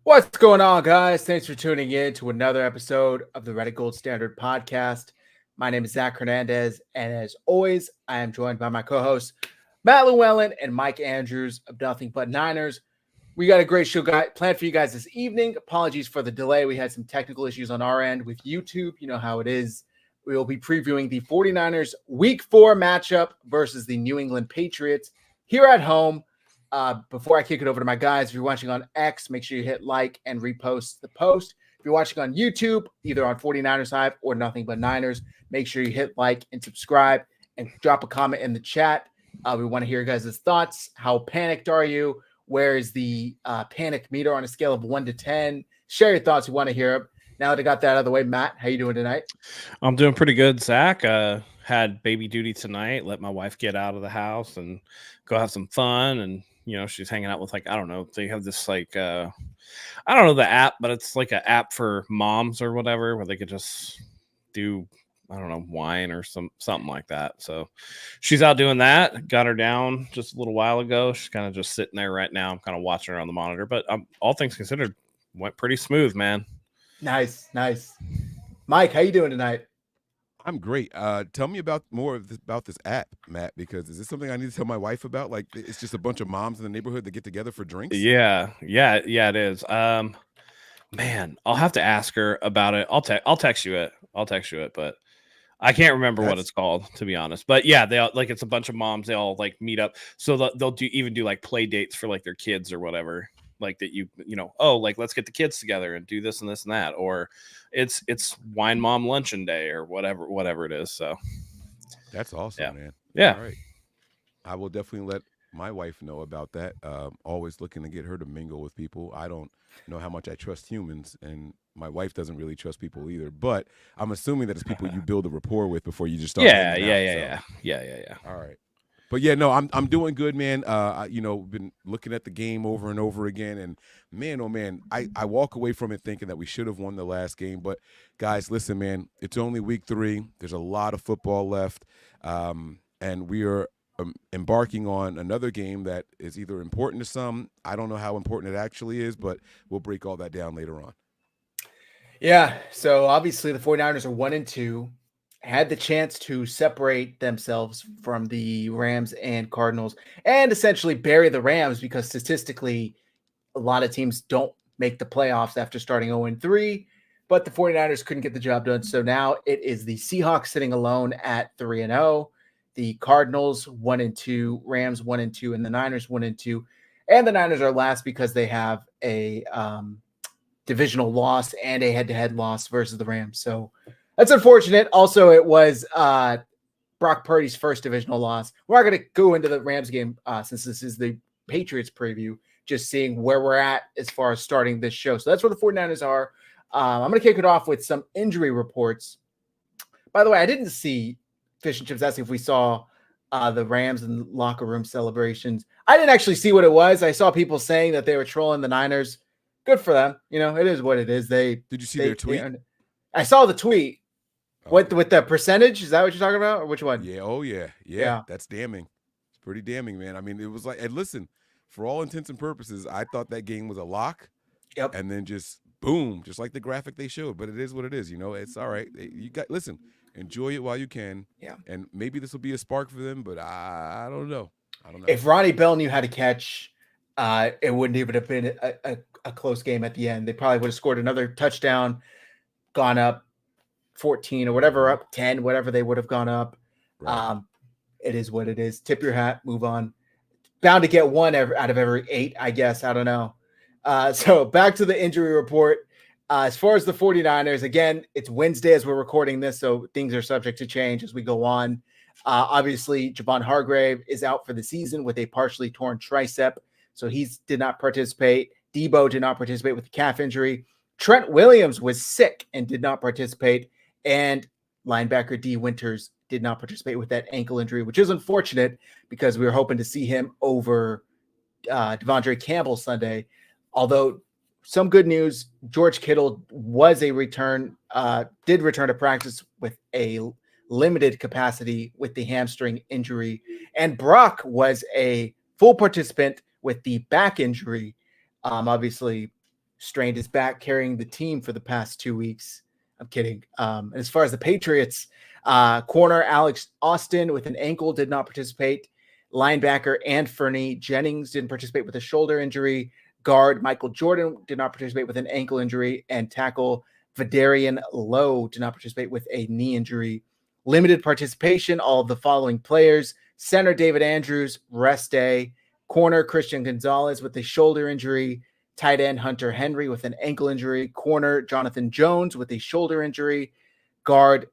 What's going on, guys? Thanks for tuning in to another episode of the Reddit Gold Standard podcast. My name is Zach Hernandez, and as always, I am joined by my co-hosts, Matt Llewellyn and Mike Andrews of Nothing But Niners. We got a great show planned for you guys this evening. Apologies for the delay. We had some technical issues on our end with YouTube. You know how it is. We will be previewing the 49ers Week 4 matchup versus the New England Patriots here at home. Before I kick it over to my guys, if you're watching on X, make sure you hit like and repost the post. If you're watching on YouTube, either on 49ersHive or Nothing But Niners, make sure you hit like and subscribe and drop a comment in the chat. We want to hear your guys' thoughts. How panicked are you? Where is the panic meter on a scale of 1 to 10? Share your thoughts. We want to hear them. Now that I got that out of the way, Matt, how you doing tonight? I'm doing pretty good, Zach. Had baby duty tonight. Let my wife get out of the house and go have some fun. And, you know, she's hanging out with, like, I don't know. They have this, like, I don't know the app, but it's like an app for moms or whatever where they could just do, I don't know, wine or something like that. So she's out doing that. Got her down just a little while ago. She's kind of just sitting there right now. I'm kind of watching her on the monitor. But all things considered, went pretty smooth, man. Nice. Mike, how you doing tonight? I'm great. Tell me about this app, Matt, because is this something I need to tell my wife about? Like, it's just a bunch of moms in the neighborhood that get together for drinks? Yeah, it is. Man, I'll have to ask her about it. I'll text you it. But I can't remember what it's called, to be honest. But yeah, they all, like, it's a bunch of moms. They all like meet up. So they'll do like play dates for like their kids or whatever. Like that, you know, oh, like let's get the kids together and do this and this and that, or it's wine mom luncheon day or whatever it is. So that's awesome, man. Yeah. All right. I will definitely let my wife know about that. Always looking to get her to mingle with people. I don't know how much I trust humans, and my wife doesn't really trust people either. But I'm assuming that it's people you build a rapport with before you just start. Yeah. All right. But yeah, no, I'm doing good, man. Been looking at the game over and over again, and man, oh man, I walk away from it thinking that we should have won the last game. But guys, listen, man, it's only week 3. There's a lot of football left, and we are embarking on another game that is either important to some. I don't know how important it actually is, but we'll break all that down later on. Yeah, so obviously the 49ers are 1-2. Had the chance to separate themselves from the Rams and Cardinals and essentially bury the Rams because statistically a lot of teams don't make the playoffs after starting 0-3, but the 49ers couldn't get the job done. So now it is the Seahawks sitting alone at 3-0, the Cardinals 1-2, Rams 1-2, and the Niners 1-2. And the Niners are last because they have a divisional loss and a head-to-head loss versus the Rams. So that's unfortunate. Also, it was Brock Purdy's first divisional loss. We're not going to go into the Rams game since this is the Patriots preview, just seeing where we're at as far as starting this show. So that's where the 49ers are. I'm going to kick it off with some injury reports. By the way, I didn't see Fish and Chips asking if we saw the Rams and locker room celebrations. I didn't actually see what it was. I saw people saying that they were trolling the Niners. Good for them. You know, it is what it is. Did you see their tweet? I saw the tweet. With the percentage? Is that what you're talking about? Or which one? Yeah. Oh, yeah. That's damning. It's pretty damning, man. I mean, it was like, and listen, for all intents and purposes, I thought that game was a lock. Yep. And then just boom, just like the graphic they showed. But it is what it is. You know, it's all right. Listen, enjoy it while you can. Yeah. And maybe this will be a spark for them, but I don't know. If Ronnie Bell knew how to catch, it wouldn't even have been a close game at the end. They probably would have scored another touchdown, gone up 14 or whatever, up 10, whatever they would have gone up. Right. It is what it is. Tip your hat, move on. Bound to get one out of every 8, I guess. I don't know. So back to the injury report. As far as the 49ers, again, it's Wednesday as we're recording this, so things are subject to change as we go on. Obviously, Javon Hargrave is out for the season with a partially torn tricep, so he did not participate. Debo did not participate with the calf injury. Trent Williams was sick and did not participate. And linebacker D. Winters did not participate with that ankle injury, which is unfortunate because we were hoping to see him over Devondre Campbell Sunday. Although some good news, George Kittle did return to practice with a limited capacity with the hamstring injury. And Brock was a full participant with the back injury. Obviously, strained his back carrying the team for the past 2 weeks. I'm kidding. And as far as the Patriots, corner Alex Austin with an ankle did not participate. Linebacker Anthony Jennings didn't participate with a shoulder injury. Guard Michael Jordan did not participate with an ankle injury. And tackle Vidarian Lowe did not participate with a knee injury. Limited participation, all of the following players: center David Andrews, rest day. Corner Christian Gonzalez with a shoulder injury. Tight end Hunter Henry with an ankle injury. Corner Jonathan Jones with a shoulder injury. Guard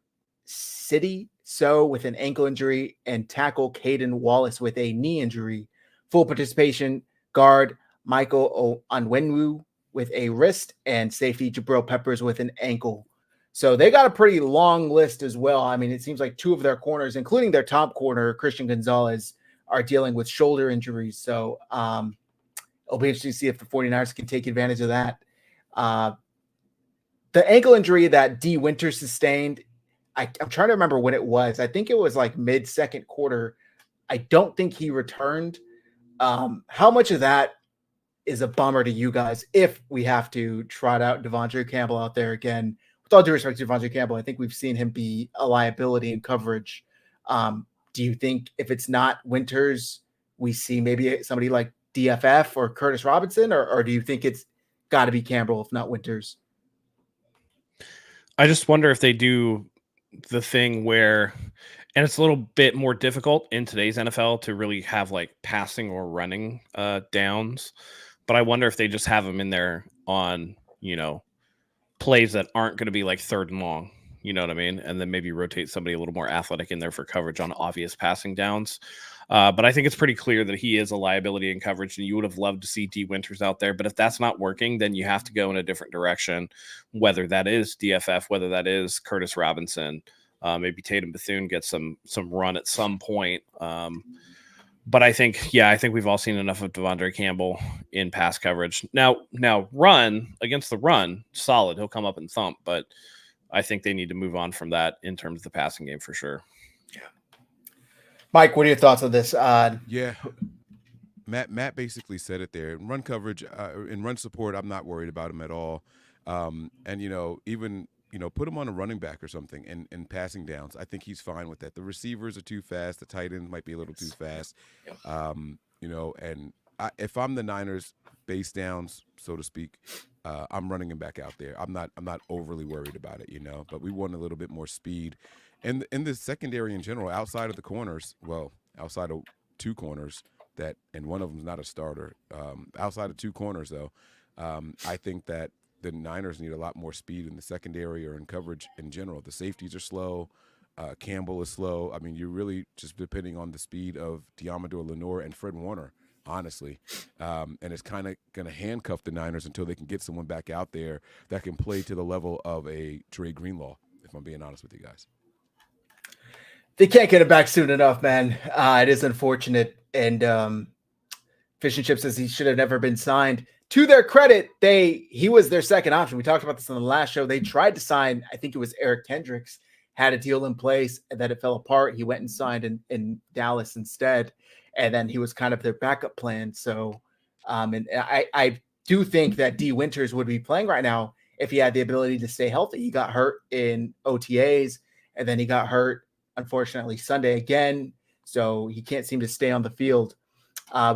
City So with an ankle injury. And tackle Caden Wallace with a knee injury. Full participation, guard Michael Onwenu with a wrist. And safety Jabril Peppers with an ankle. So they got a pretty long list as well. I mean, it seems like 2 of their corners, including their top corner, Christian Gonzalez, are dealing with shoulder injuries. So it'll be interesting to see if the 49ers can take advantage of that. The ankle injury that D. Winters sustained, I'm trying to remember when it was. I think it was like mid-second quarter. I don't think he returned. How much of that is a bummer to you guys if we have to trot out Devondre Campbell out there again? With all due respect to Devondre Campbell, I think we've seen him be a liability in coverage. Do you think if it's not Winters, we see maybe somebody like DFF or Curtis Robinson, or do you think it's got to be Campbell if not Winters? I just wonder if they do the thing where, and it's a little bit more difficult in today's NFL to really have like passing or running downs, but I wonder if they just have them in there on, plays that aren't going to be like 3rd and long, you know what I mean? And then maybe rotate somebody a little more athletic in there for coverage on obvious passing downs. But I think it's pretty clear that he is a liability in coverage, and you would have loved to see D. Winters out there. But if that's not working, then you have to go in a different direction, whether that is DFF, whether that is Curtis Robinson, maybe Tatum Bethune gets some run at some point. But I think we've all seen enough of Devondre Campbell in pass coverage. Now run against the run, solid. He'll come up and thump, but I think they need to move on from that in terms of the passing game for sure. Yeah. Mike, what are your thoughts on this? Yeah. Matt basically said it there. In run coverage, in run support, I'm not worried about him at all. And even put him on a running back or something and passing downs. I think he's fine with that. The receivers are too fast. The tight end might be a little too fast. And if I'm the Niners base downs, so to speak, I'm running him back out there. I'm not overly worried about it, but we want a little bit more speed. And in the secondary in general, outside of the corners, outside of 2 corners and one of them is not a starter. Outside of 2 corners though, I think that the Niners need a lot more speed in the secondary or in coverage in general. The safeties are slow. Campbell is slow. I mean, you're really just depending on the speed of Deommodore Lenoir and Fred Warner, honestly. And it's kind of going to handcuff the Niners until they can get someone back out there that can play to the level of a Dre Greenlaw, if I'm being honest with you guys. They can't get him back soon enough, man. It is unfortunate. And Fish and Chip says he should have never been signed. To their credit, he was their second option. We talked about this on the last show. They tried to sign, I think it was Eric Kendricks, had a deal in place, and then it fell apart. He went and signed in Dallas instead, and then he was kind of their backup plan. So, and I do think that D. Winters would be playing right now if he had the ability to stay healthy. He got hurt in OTAs, and then he got hurt, unfortunately, Sunday again. So he can't seem to stay on the field.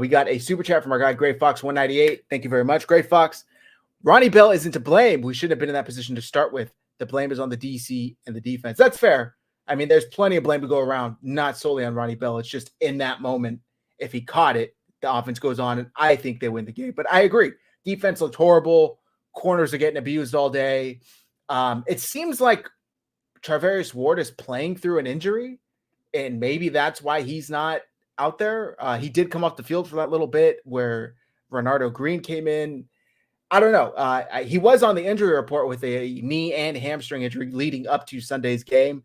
We got a super chat from our guy, Gray Fox 198. Thank you very much, Gray Fox. Ronnie Bell isn't to blame. We shouldn't have been in that position to start with. The blame is on the DC and the defense. That's fair. I mean, there's plenty of blame to go around, not solely on Ronnie Bell. It's just in that moment, if he caught it, the offense goes on, and I think they win the game. But I agree. Defense looked horrible. Corners are getting abused all day. It seems like Charvarius Ward is playing through an injury, and maybe that's why he's not out there. He did come off the field for that little bit where Renardo Green came in. I don't know. He was on the injury report with a knee and hamstring injury leading up to Sunday's game.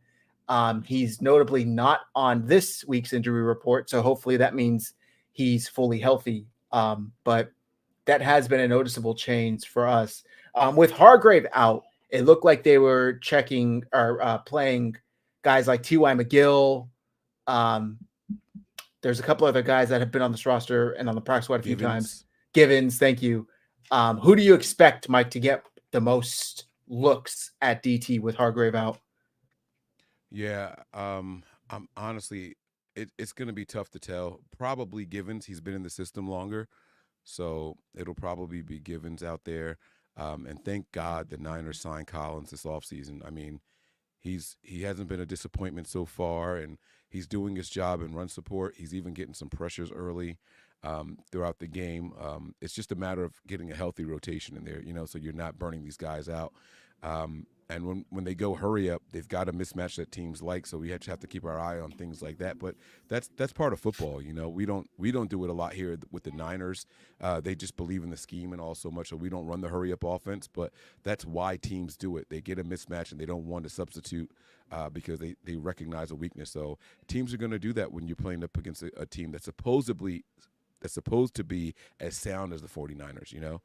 He's notably not on this week's injury report, so hopefully that means he's fully healthy. But that has been a noticeable change for us. With Hargrave out, it looked like they were checking or playing guys like T.Y. McGill. There's a couple other guys that have been on this roster and on the practice squad a few times. Givens, thank you. Who do you expect, Mike, to get the most looks at DT with Hargrave out? Yeah, I'm honestly, it's going to be tough to tell. Probably Givens. He's been in the system longer, so it'll probably be Givens out there. And thank God the Niners signed Collins this offseason. I mean, he hasn't been a disappointment so far, and he's doing his job in run support. He's even getting some pressures early throughout the game. It's just a matter of getting a healthy rotation in there, so you're not burning these guys out. And when they go hurry up, they've got a mismatch that teams like, so we have to keep our eye on things like that. But that's part of football, We don't do it a lot here with the Niners. They just believe in the scheme and all so much, so we don't run the hurry up offense. But that's why teams do it. They get a mismatch and they don't want to substitute because they recognize a weakness. So teams are going to do that when you're playing up against a team that's supposed to be as sound as the 49ers,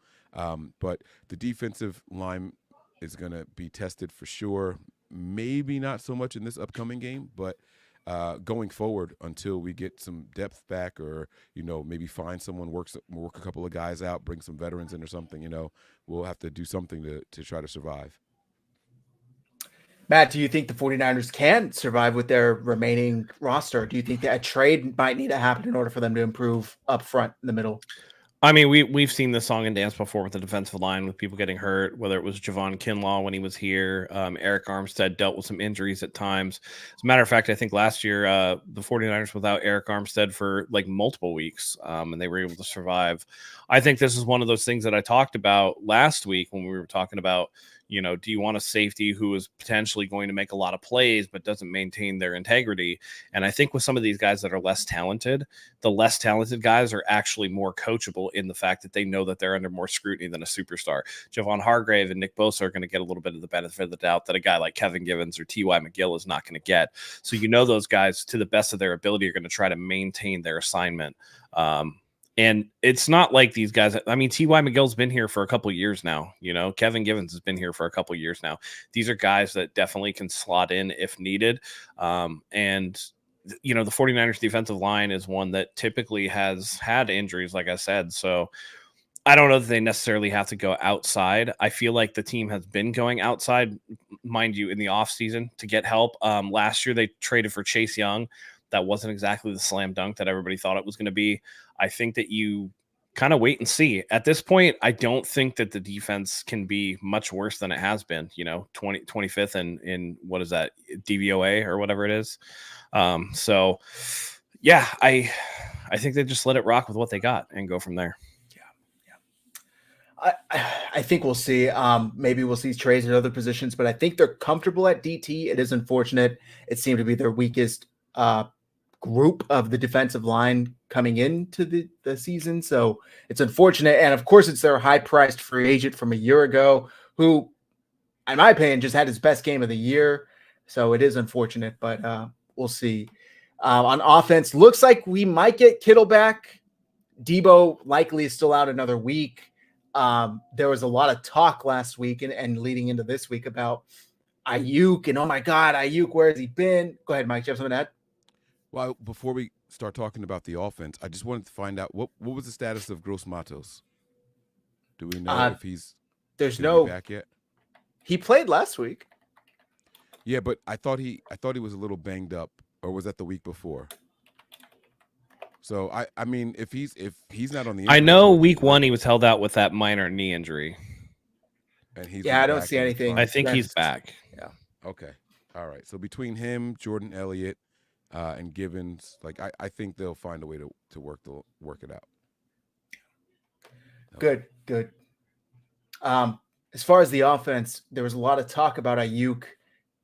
But the defensive line is going to be tested for sure. Maybe not so much in this upcoming game, but going forward until we get some depth back or, maybe find someone, work a couple of guys out, bring some veterans in or something, we'll have to do something to try to survive. Matt, do you think the 49ers can survive with their remaining roster? Do you think that a trade might need to happen in order for them to improve up front in the middle? I mean, we've seen this song and dance before with the defensive line with people getting hurt, whether it was Javon Kinlaw when he was here. Eric Armstead dealt with some injuries at times. As a matter of fact, I think last year the 49ers without Eric Armstead for like multiple weeks, and they were able to survive. I think this is one of those things that I talked about last week when we were talking about, do you want a safety who is potentially going to make a lot of plays but doesn't maintain their integrity? And I think with some of these guys that are less talented, the less talented guys are actually more coachable in the fact that they know that they're under more scrutiny than a superstar. Javon Hargrave and Nick Bosa are going to get a little bit of the benefit of the doubt that a guy like Kevin Givens or T.Y. McGill is not going to get. So those guys, to the best of their ability, are going to try to maintain their assignment. And it's not like these guys, I mean, T.Y. McGill's been here for a couple of years now. Kevin Givens has been here for a couple of years now. These are guys that definitely can slot in if needed. And the 49ers defensive line is one that typically has had injuries, like I said. So I don't know that they necessarily have to go outside. I feel like the team has been going outside, mind you, in the offseason to get help. Last year, they traded for Chase Young. That wasn't exactly the slam dunk that everybody thought it was going to be. I think that you kind of wait and see. At this point, I don't think that the defense can be much worse than it has been, 25th in what is that, DVOA or whatever it is. So, yeah, I think they just let it rock with what they got and go from there. I think we'll see. Maybe we'll see trades at other positions, but I think they're comfortable at DT. It is unfortunate. It seemed to be their weakest group of the defensive line coming into the season. So it's unfortunate. And of course, it's their high-priced free agent from a year ago who, in my opinion, just had his best game of the year. So it is unfortunate, but we'll see. On offense, looks like we might get Kittle back. Debo likely is still out another week. There was a lot of talk last week and leading into this week about Ayuk and, oh my God, Ayuk, where has he been? Go ahead, Mike. Do you have something to add? Well, before we start talking about the offense, I just wanted to find out what was the status of Gross Matos? Do we know if he's back yet? He played last week. Yeah, but I thought he was a little banged up, or was that the week before? So I mean, if he's not on the, I know week 1 he was held out with that minor knee injury, and he's I don't see anything. I think he's back. Yeah. Okay. All right. So between him, Jordan Elliott, and Givens, like I think they'll find a way to work it out. Good. As far as the offense, there was a lot of talk about Ayuk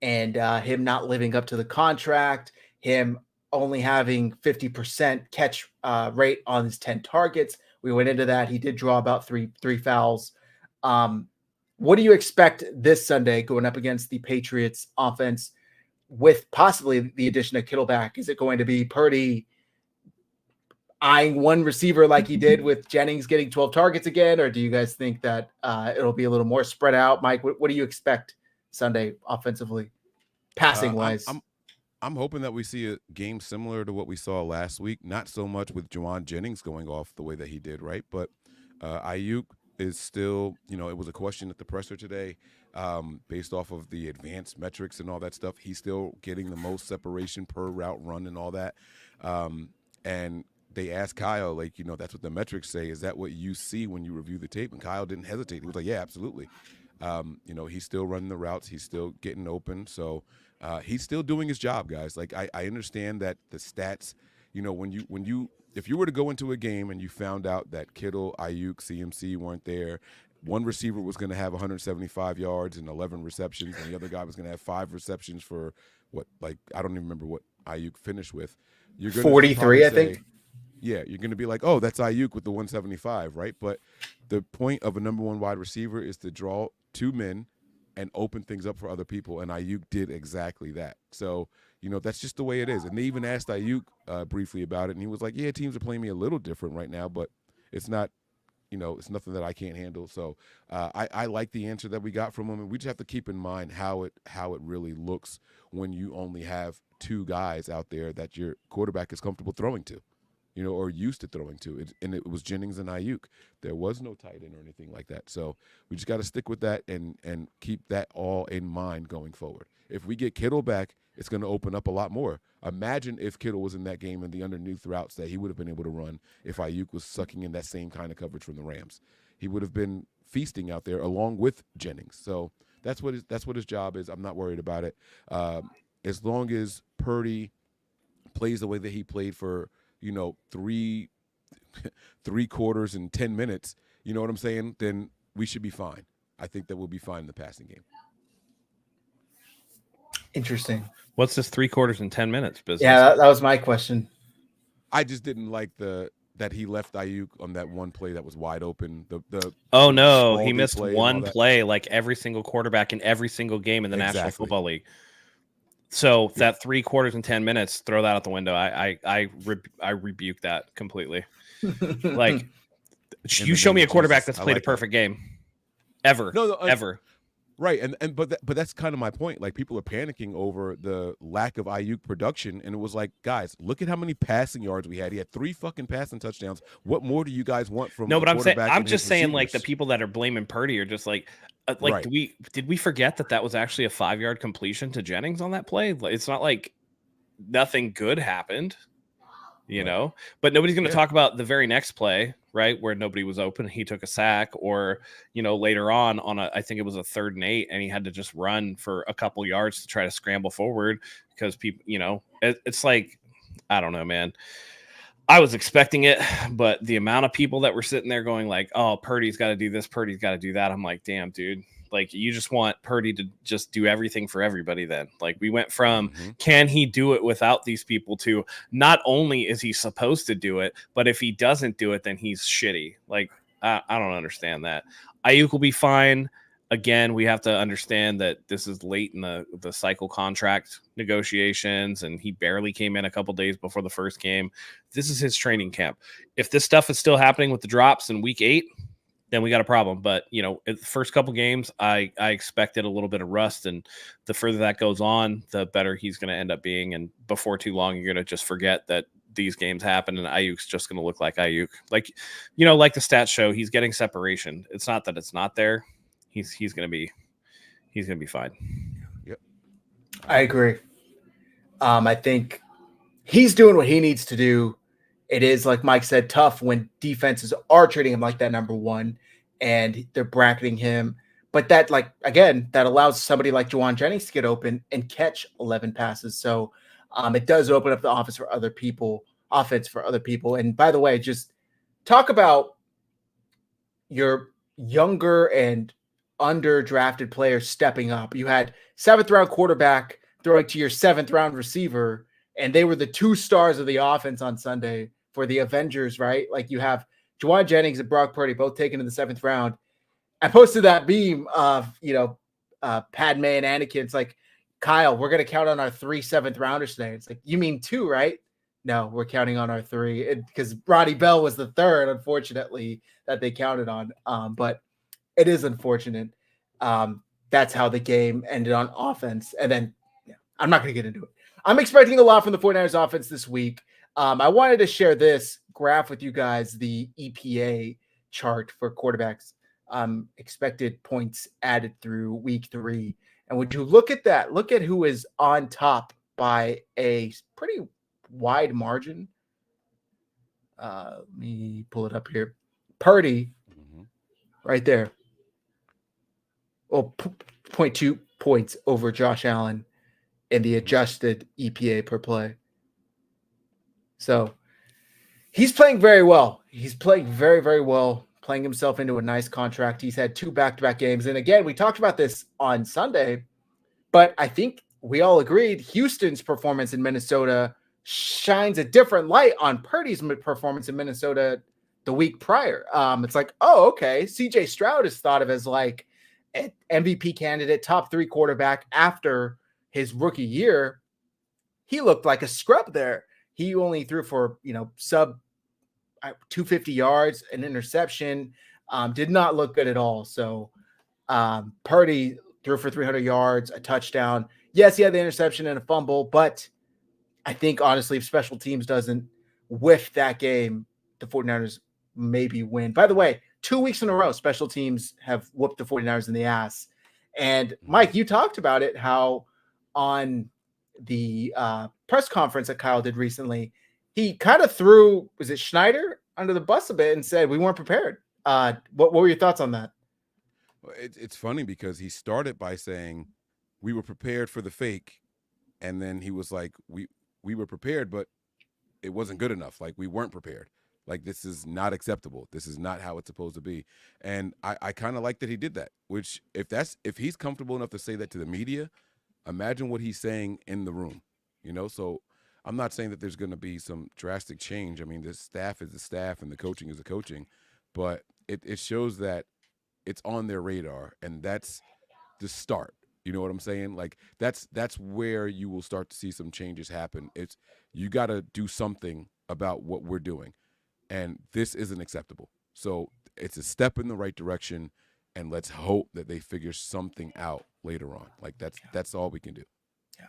and him not living up to the contract, him only having 50% catch rate on his 10 targets. We went into that. He did draw about three fouls. What do you expect this Sunday going up against the Patriots offense with possibly the addition of Kittle back? Is it going to be Purdy eyeing one receiver like he did with Jennings getting 12 targets again? Or do you guys think that it'll be a little more spread out? Mike, what do you expect Sunday offensively, passing wise? I'm hoping that we see a game similar to what we saw last week. Not so much with Juwan Jennings going off the way that he did, right? But Ayuk, is still, it was a question at the presser today, based off of the advanced metrics and all that stuff. He's still getting the most separation per route run and all that. And they asked Kyle, like, that's what the metrics say. Is that what you see when you review the tape? And Kyle didn't hesitate. He was like, yeah, absolutely. He's still running the routes. He's still getting open. So he's still doing his job, guys. Like, I understand that the stats, if you were to go into a game and you found out that Kittle, Ayuk, CMC weren't there, one receiver was going to have 175 yards and 11 receptions, and the other guy was going to have 5 receptions for I don't even remember what Ayuk finished with. You're going 43, I think. Yeah, you're going to be like, oh, that's Ayuk with the 175, right? But the point of a number one wide receiver is to draw 2 men and open things up for other people, and Ayuk did exactly that. So, that's just the way it is. And they even asked Ayuk briefly about it, and he was like, yeah, teams are playing me a little different right now, but it's not, it's nothing that I can't handle. So I like the answer that we got from him, and we just have to keep in mind how it really looks when you only have 2 guys out there that your quarterback is comfortable throwing to, or used to throwing to. And it was Jennings and Ayuk. There was no tight end or anything like that. So we just got to stick with that and keep that all in mind going forward. If we get Kittle back, it's going to open up a lot more. Imagine if Kittle was in that game and the underneath routes that he would have been able to run if Ayuk was sucking in that same kind of coverage from the Rams. He would have been feasting out there along with Jennings. So that's what his job is. I'm not worried about it. As long as Purdy plays the way that he played for, 3 quarters and 10 minutes, you know what I'm saying? Then we should be fine. I think that we'll be fine in the passing game. Interesting. What's this 3 quarters and 10 minutes business? Yeah, that was my question. I just didn't like that he left Ayuk on that one play that was wide open. Oh no, he missed one play like every single quarterback in every single game in the National Football League. So that 3 quarters and 10 minutes, throw that out the window. I rebuke that completely. Like, you show me a quarterback that's played a perfect game, ever. Right, but that's kind of my point. Like, people are panicking over the lack of Ayuk production, and it was like, guys, look at how many passing yards we had. He had 3 fucking passing touchdowns. What more do you guys want from? No, but I'm just saying, like, the people that are blaming Purdy are just like, right. did we forget that was actually a 5-yard completion to Jennings on that play? It's not like nothing good happened. But nobody's going to talk about the very next play, right, where nobody was open. He took a sack, or later on I think it was a 3rd and 8, and he had to just run for a couple yards to try to scramble forward because people, it's like, I don't know, man. I was expecting it, but the amount of people that were sitting there going like, "Oh, Purdy's got to do this, Purdy's got to do that," I'm like, "Damn, dude." Like, you just want Purdy to just do everything for everybody then. Like, we went from can he do it without these people to not only is he supposed to do it, but if he doesn't do it, then he's shitty. Like, I don't understand that. Ayuk will be fine. Again, we have to understand that this is late in the cycle contract negotiations, and he barely came in a couple days before the first game. This is his training camp. If this stuff is still happening with the drops in week 8, then we got a problem. But, the first couple games, I expected a little bit of rust, and the further that goes on, the better he's going to end up being. And before too long, you're going to just forget that these games happen, and Ayuk's just going to look like Ayuk. Like, like the stats show, he's getting separation. It's not that it's not there. He's going to be fine. Yep. I agree. I think he's doing what he needs to do. It is, like Mike said, tough when defenses are treating him like that number one and they're bracketing him. But that, like, again, that allows somebody like Juwan Jennings to get open and catch 11 passes. So it does open up the offense for other people. And by the way, just talk about your younger and underdrafted players stepping up. You had 7th round quarterback throwing to your 7th round receiver, and they were the 2 stars of the offense on Sunday for the Avengers, right? Like, you have Juwan Jennings and Brock Purdy both taken in the 7th round. I posted that meme of, Padme and Anakin. It's like, Kyle, we're going to count on our 3 7th rounders today. It's like, you mean 2, right? No, we're counting on our 3, because Roddy Bell was the 3rd, unfortunately, that they counted on. But it is unfortunate. That's how the game ended on offense. And then I'm not going to get into it. I'm expecting a lot from the 49ers offense this week. I wanted to share this graph with you guys, the EPA chart for quarterbacks. expected points added through week 3. And would you look at that? Look at who is on top by a pretty wide margin. Let me pull it up here. Purdy, right there. Well, 0.2 points over Josh Allen in the adjusted EPA per play. So he's playing very well. He's playing very, very well, playing himself into a nice contract. He's had 2 back-to-back games. And again, we talked about this on Sunday, but I think we all agreed Houston's performance in Minnesota shines a different light on Purdy's performance in Minnesota the week prior. It's like, oh, okay. CJ Stroud is thought of as like an MVP candidate, top 3 quarterback after his rookie year. He looked like a scrub there. He only threw for, sub 250 yards, an interception, did not look good at all. So Purdy threw for 300 yards, a touchdown. Yes, he had the interception and a fumble, but I think, honestly, if special teams doesn't whiff that game, the 49ers maybe win. By the way, 2 weeks in a row, special teams have whooped the 49ers in the ass. And, Mike, you talked about it, how on the press conference that Kyle did recently, he kind of threw, was it Schneider, under the bus a bit and said, we weren't prepared. What were your thoughts on that? It's funny because he started by saying we were prepared for the fake, and then he was like, we were prepared, but it wasn't good enough. Like, we weren't prepared. Like, this is not acceptable. This is not how it's supposed to be. And I kind of like that he did that, which if he's comfortable enough to say that to the media, imagine what he's saying in the room, So I'm not saying that there's going to be some drastic change. I mean, the staff is the staff and the coaching is the coaching, but it shows that it's on their radar, and that's the start. You know what I'm saying? Like, that's where you will start to see some changes happen. It's you got to do something about what we're doing, and this isn't acceptable. So it's a step in the right direction, and let's hope that they figure something out later on. Like, that's all we can do. Yeah,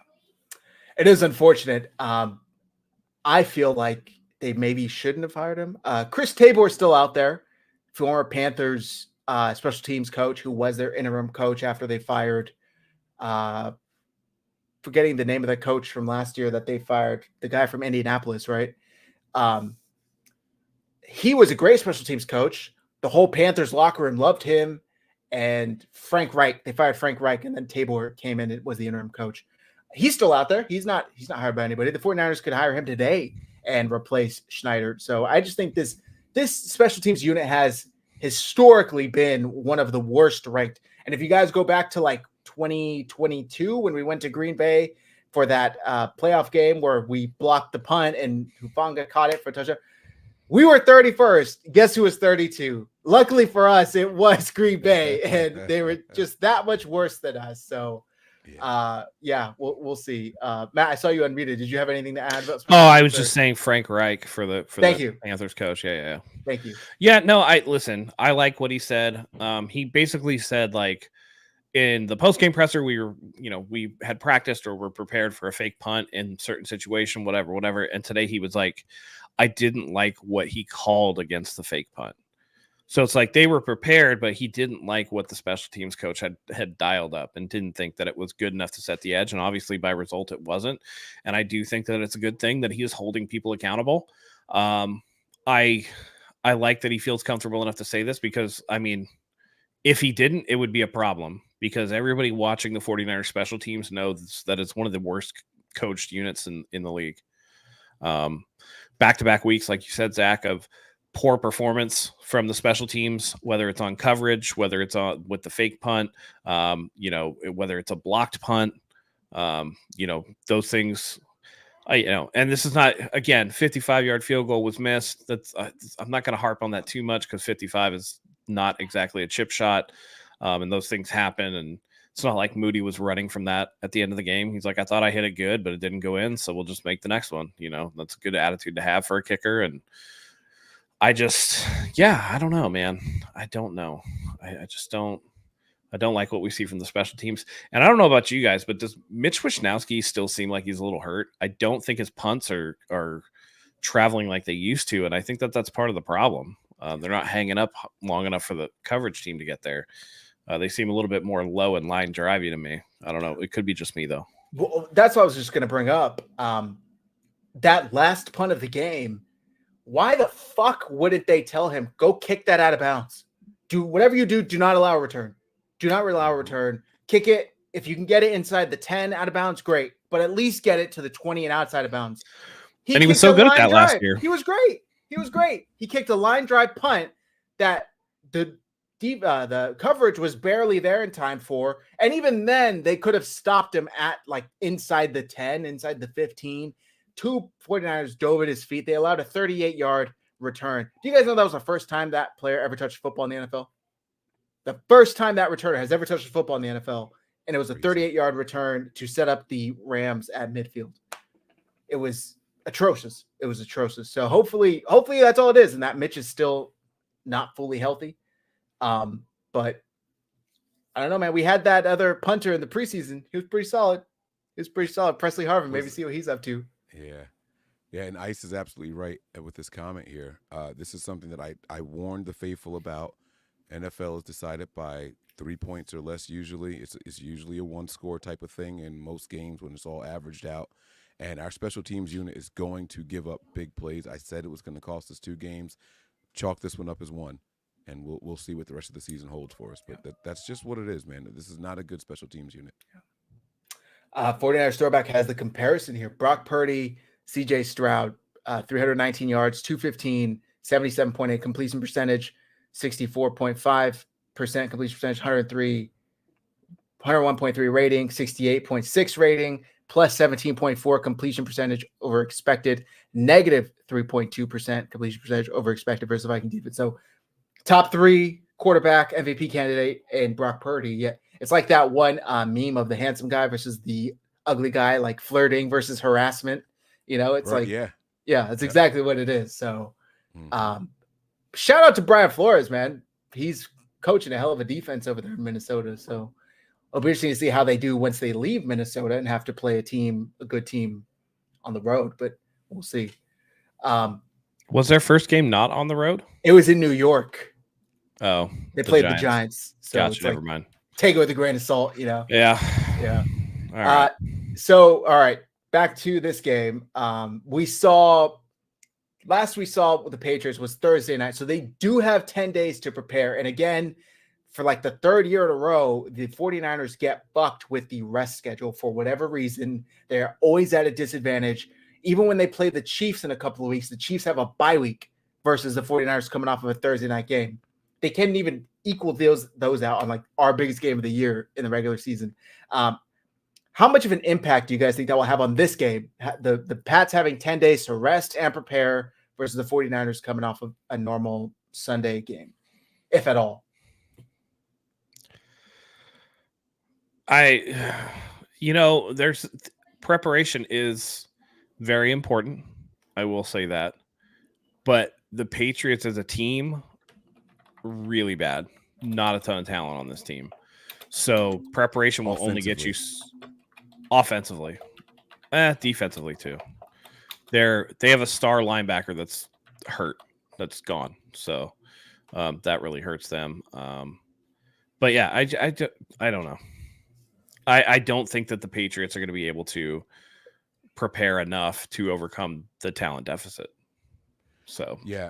it is unfortunate. I feel like they maybe shouldn't have hired him. Chris Tabor is still out there, former Panthers special teams coach who was their interim coach after they fired. Forgetting the name of the coach from last year that they fired, the guy from Indianapolis, right? He was a great special teams coach. The whole Panthers locker room loved him. And Frank Reich, they fired Frank Reich, and then Tabor came in and was the interim coach. He's still out there. He's not hired by anybody. The 49ers could hire him today and replace Schneider. So I just think this special teams unit has historically been one of the worst ranked. And if you guys go back to like 2022, when we went to Green Bay for that playoff game where we blocked the punt and Hufanga caught it for a touchdown, we were 31st. Guess who was 32? Luckily for us, it was Green Bay, and they were just that much worse than us. So, we'll see. Matt, I saw you unmuted. Did you have anything to add about? I was just saying Frank Reich for the you. Panthers coach. Yeah. Thank you. Yeah, no, I like what he said. He basically said, like, in the post-game presser, we had practiced or were prepared for a fake punt in certain situation, whatever. And today he was like, I didn't like what he called against the fake punt. So it's like they were prepared, but he didn't like what the special teams coach had dialed up and didn't think that it was good enough to set the edge. And obviously by result, it wasn't. And I do think that it's a good thing that he is holding people accountable. I like that he feels comfortable enough to say this because, I mean, if he didn't, it would be a problem because everybody watching the 49ers special teams knows that it's one of the worst coached units in the league. Back-to-back weeks, like you said, Zach, of poor performance from the special teams, whether it's on coverage, whether it's on with the fake punt, whether it's a blocked punt, those things. And this is not, again, 55-yard field goal was missed. I'm not going to harp on that too much because 55 is not exactly a chip shot, and those things happen. And it's not like Moody was running from that at the end of the game. He's like, I thought I hit it good, but it didn't go in, so we'll just make the next one. That's a good attitude to have for a kicker. And I don't know, man. I don't know. I just don't. I don't like what we see from the special teams. And I don't know about you guys, but does Mitch Wishnowsky still seem like he's a little hurt? I don't think his punts are traveling like they used to, and I think that's part of the problem. They're not hanging up long enough for the coverage team to get there. They seem a little bit more low and line driving to me. I don't know. It could be just me, though. Well, that's what I was just going to bring up. That last punt of the game, why the fuck wouldn't they tell him, go kick that out of bounds? Do whatever you do, do not allow a return. Do not allow a return. Kick it. If you can get it inside the 10 out of bounds, great. But at least get it to the 20 and outside of bounds. And he was so good at that last year. He was great. He kicked a line drive punt that the coverage was barely there in time for. And even then, they could have stopped him at like inside the 10, inside the 15. Two 49ers dove at his feet. They allowed a 38-yard return. Do you guys know that was the first time that player ever touched football in the NFL? The first time that returner has ever touched a football in the NFL. And it was a 38-yard return to set up the Rams at midfield. It was atrocious. So hopefully that's all it is. And that Mitch is still not fully healthy. But I don't know, man. We had that other punter in the preseason. He was pretty solid. Presley Harvin, maybe see what he's up to. Yeah, and Ice is absolutely right with this comment here. This is something that I warned the faithful about. NFL is decided by 3 points or less usually. It's usually a one-score type of thing in most games when it's all averaged out. And our special teams unit is going to give up big plays. I said it was going to cost us 2 games. Chalk this one up as 1. And we'll see what the rest of the season holds for us. But that's just what it is, man. This is not a good special teams unit. 49ers throwback has the comparison here. Brock Purdy, CJ Stroud, 319 yards, 215, 77.8 completion percentage, 64.5% completion percentage, 101.3 rating, 68.6 rating, plus 17.4 completion percentage over expected, negative 3.2% completion percentage over expected versus the Viking defense. So top 3 quarterback MVP candidate in Brock Purdy. Yeah, it's like that one meme of the handsome guy versus the ugly guy, like flirting versus harassment. You know, it's right, like, that's exactly what it is. So shout out to Brian Flores, man. He's coaching a hell of a defense over there in Minnesota. So it'll be interesting to see how they do once they leave Minnesota and have to play a good team on the road, but we'll see. Was their first game not on the road? It was in New York. Oh, they played the Giants. So gotcha, it's like, never mind. Take it with a grain of salt, you know? Yeah. All right. All right. Back to this game. We saw with the Patriots was Thursday night. So they do have 10 days to prepare. And again, for like the 3rd year in a row, the 49ers get bucked with the rest schedule for whatever reason. They're always at a disadvantage. Even when they play the Chiefs in a couple of weeks, the Chiefs have a bye week versus the 49ers coming off of a Thursday night game. They can't even equal those out on like our biggest game of the year in the regular season. How much of an impact do you guys think that will have on this game? The Pats having 10 days to rest and prepare versus the 49ers coming off of a normal Sunday game, if at all? There's preparation is very important. I will say that. But the Patriots as a team, really bad. Not a ton of talent on this team. So preparation will only get you offensively. Defensively too. They have a star linebacker that's hurt. That's gone. So that really hurts them. But yeah, I don't know. I don't think that the Patriots are going to be able to prepare enough to overcome the talent deficit. So yeah,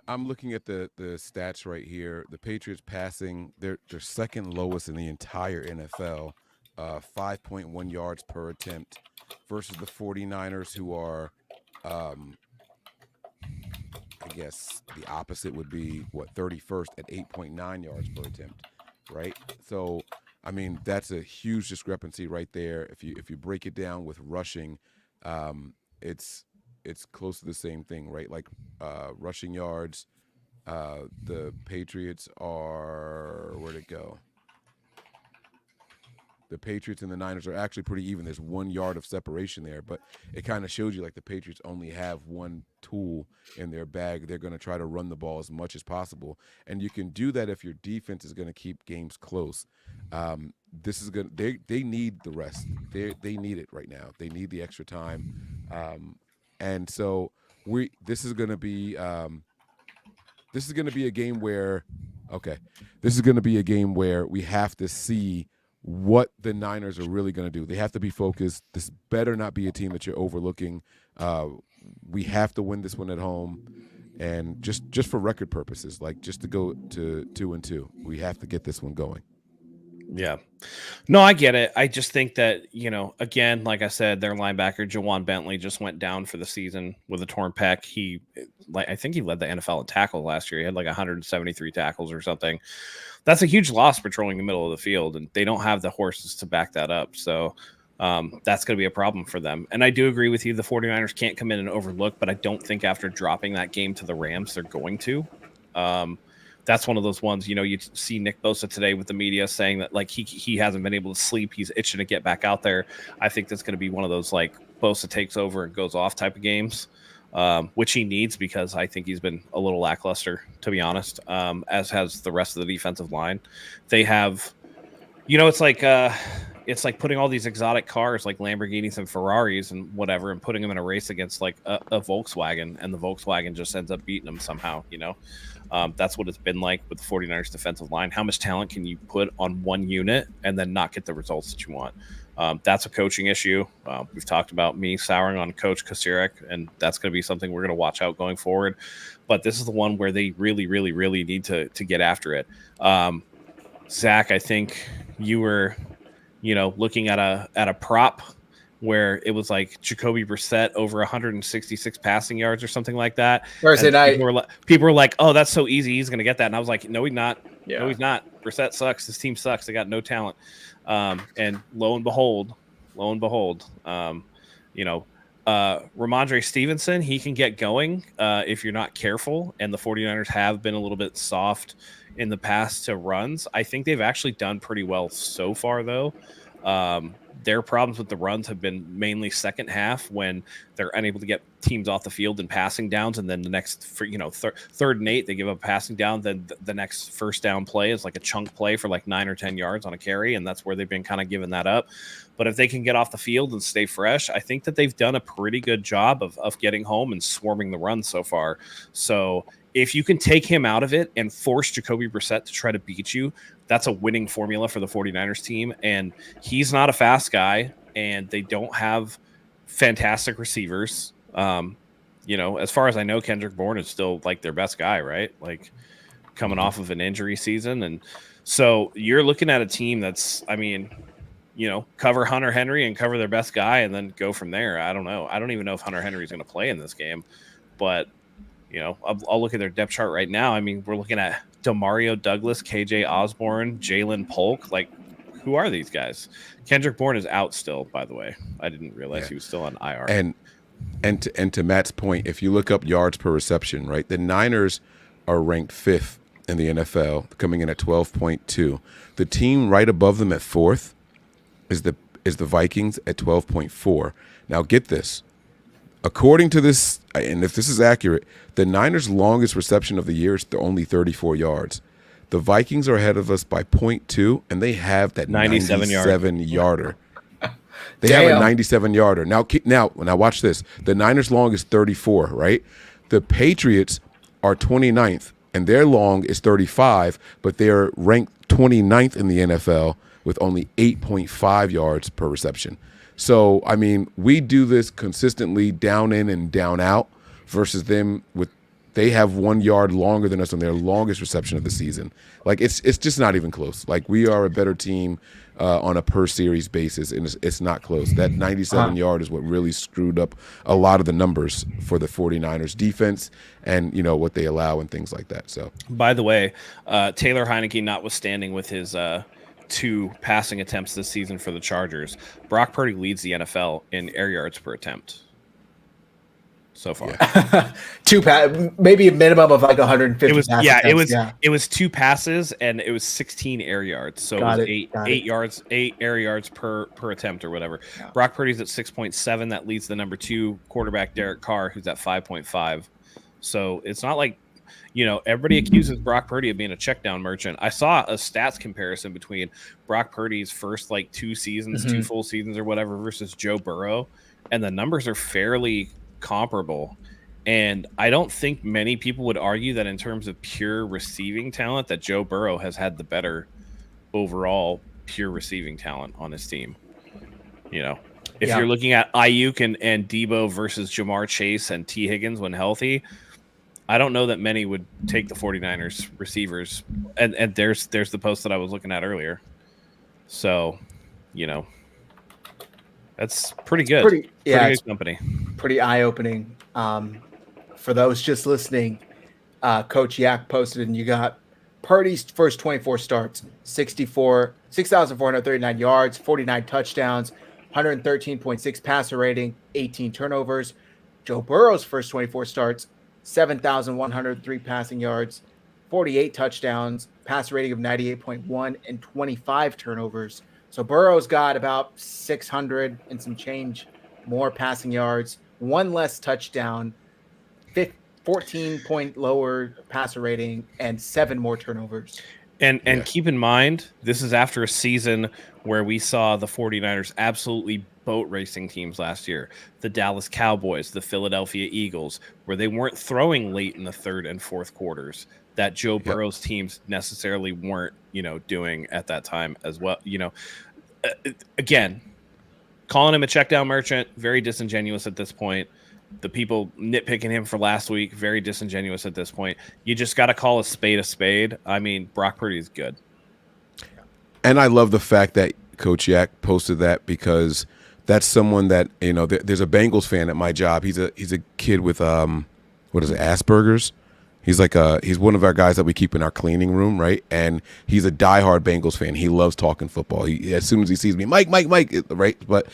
I'm looking at the stats right here. The Patriots passing, they're second lowest in the entire NFL, 5.1 yards per attempt, versus the 49ers, who are, I guess the opposite would be 31st at 8.9 yards per attempt, right? So I mean, that's a huge discrepancy right there. If you break it down with rushing, it's close to the same thing, right? Like rushing yards, the Patriots are, where'd it go? The Patriots and the Niners are actually pretty even. There's 1 yard of separation there, but it kind of shows you like the Patriots only have one tool in their bag. They're going to try to run the ball as much as possible, and you can do that if your defense is going to keep games close. This is going. They need the rest. They need it right now. They need the extra time, and so this is going to be this is going to be a game where, this is going to be a game where we have to see what the Niners are really going to do. They have to be focused. This better not be a team that you're overlooking. We have to win this one at home. And just for record purposes, like just to go to 2-2, we have to get this one going. Yeah. No, I get it. I just think that, again, like I said, their linebacker, Jawan Bentley, just went down for the season with a torn pec. I think he led the NFL in tackle last year. He had like 173 tackles or something. That's a huge loss patrolling the middle of the field, and they don't have the horses to back that up. So that's going to be a problem for them. And I do agree with you. The 49ers can't come in and overlook, but I don't think after dropping that game to the Rams, they're going to. That's one of those ones, you see Nick Bosa today with the media saying that like he hasn't been able to sleep. He's itching to get back out there. I think that's going to be one of those like Bosa takes over and goes off type of games, which he needs because I think he's been a little lackluster, to be honest, as has the rest of the defensive line. They have, it's like putting all these exotic cars like Lamborghinis and Ferraris and whatever and putting them in a race against like a Volkswagen, and the Volkswagen just ends up beating them somehow, That's what it's been like with the 49ers defensive line. How much talent can you put on one unit and then not get the results that you want? That's a coaching issue. We've talked about me souring on Coach Kocurek, and that's going to be something we're going to watch out going forward. But this is the one where they really, really, really need to get after it. Zach, I think you were, looking at a prop where it was like Jacoby Brissett over 166 passing yards or something like that. Thursday night. People were like, oh, that's so easy. He's going to get that. And I was like, no, he's not. Yeah. No, he's not. Brissett sucks. This team sucks. They got no talent. And lo and behold, Ramondre Stevenson, he can get going if you're not careful. And the 49ers have been a little bit soft in the past to runs. I think they've actually done pretty well so far, though. Their problems with the runs have been mainly second half when they're unable to get teams off the field in passing downs. And then the next, third and 8, they give up a passing down. Then the next first down play is like a chunk play for like 9 or 10 yards on a carry. And that's where they've been kind of giving that up. But if they can get off the field and stay fresh, I think that they've done a pretty good job of getting home and swarming the run so far. So if you can take him out of it and force Jacoby Brissett to try to beat you, that's a winning formula for the 49ers team. And he's not a fast guy, and they don't have fantastic receivers. As far as I know, Kendrick Bourne is still like their best guy, right? Like coming off of an injury season. And so you're looking at a team that's, cover Hunter Henry and cover their best guy and then go from there. I don't know. I don't even know if Hunter Henry is going to play in this game, but I'll look at their depth chart right now. I mean, we're looking at Demario Douglas, KJ Osborne, Jalen Polk. Like, who are these guys? Kendrick Bourne is out still, by the way. I didn't realize he was still on IR. And to Matt's point, if you look up yards per reception, right, the Niners are ranked 5th in the NFL, coming in at 12.2. The team right above them at 4th is the Vikings at 12.4. Now, get this. According to this, and if this is accurate, the Niners' longest reception of the year is only 34 yards. The Vikings are ahead of us by 0.2, and they have that 97-yarder. They have a 97-yarder. Now watch this. The Niners' long is 34, right? The Patriots are 29th, and their long is 35, but they are ranked 29th in the NFL with only 8.5 yards per reception. So, I mean, we do this consistently down in and down out versus them they have 1 yard longer than us on their longest reception of the season. Like, it's just not even close. Like, we are a better team on a per series basis, and it's not close. That 97 yard is what really screwed up a lot of the numbers for the 49ers defense and, what they allow and things like that. So, by the way, Taylor Heineke, notwithstanding with his 2 passing attempts this season for the Chargers, Brock Purdy leads the NFL in air yards per attempt so far. Yeah. Maybe a minimum of like 150. It was 2 passes and it was 16 air yards. So it was 8 air yards per attempt or whatever. Yeah. Brock Purdy's at 6.7. That leads the number 2 quarterback, Derek Carr, who's at 5.5. So it's not like, everybody accuses Brock Purdy of being a check down merchant. I saw a stats comparison between Brock Purdy's first 2 seasons, 2 full seasons or whatever versus Joe Burrow, and the numbers are fairly comparable. And I don't think many people would argue that in terms of pure receiving talent, that Joe Burrow has had the better overall pure receiving talent on his team. If you're looking at Ayuk and Debo versus Jamar Chase and T. Higgins when healthy, I don't know that many would take the 49ers receivers. And there's the post that I was looking at earlier. So, that's pretty good. Pretty good company. Pretty eye-opening. For those just listening, Coach Yak posted, and you got Purdy's first 24 starts, 6,439 yards, 49 touchdowns, 113.6 passer rating, 18 turnovers. Joe Burrow's first 24 starts, 7,103 passing yards, 48 touchdowns, passer rating of 98.1, and 25 turnovers. So Burrow's got about 600 and some change more passing yards, one less touchdown, 14-point lower passer rating, and 7 more turnovers. And keep in mind, this is after a season where we saw the 49ers absolutely boat racing teams last year. The Dallas Cowboys, the Philadelphia Eagles, where they weren't throwing late in the third and fourth quarters that Joe Burrow's teams necessarily weren't, doing at that time as well. Again, calling him a check down merchant, very disingenuous at this point. The people nitpicking him for last week, very disingenuous at this point. You just got to call a spade a spade. I mean, Brock Purdy is good. And I love the fact that Coach Yak posted that, because that's someone that, there's a Bengals fan at my job. He's a kid with, Asperger's. He's he's one of our guys that we keep in our cleaning room, right? And he's a diehard Bengals fan. He loves talking football. As soon as he sees me, Mike, right? But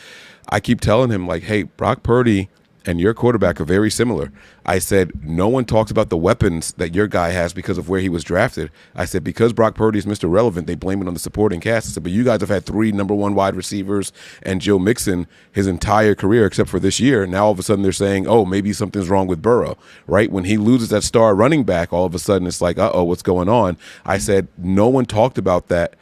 I keep telling him, hey, Brock Purdy and your quarterback are very similar. I said, no one talks about the weapons that your guy has because of where he was drafted. I said, because Brock Purdy is Mr. Relevant, they blame it on the supporting cast. I said, but you guys have had 3 number 1 wide receivers and Joe Mixon his entire career except for this year. Now all of a sudden they're saying, oh, maybe something's wrong with Burrow, right? When he loses that star running back, all of a sudden it's like, uh-oh, what's going on? I said, no one talked about that,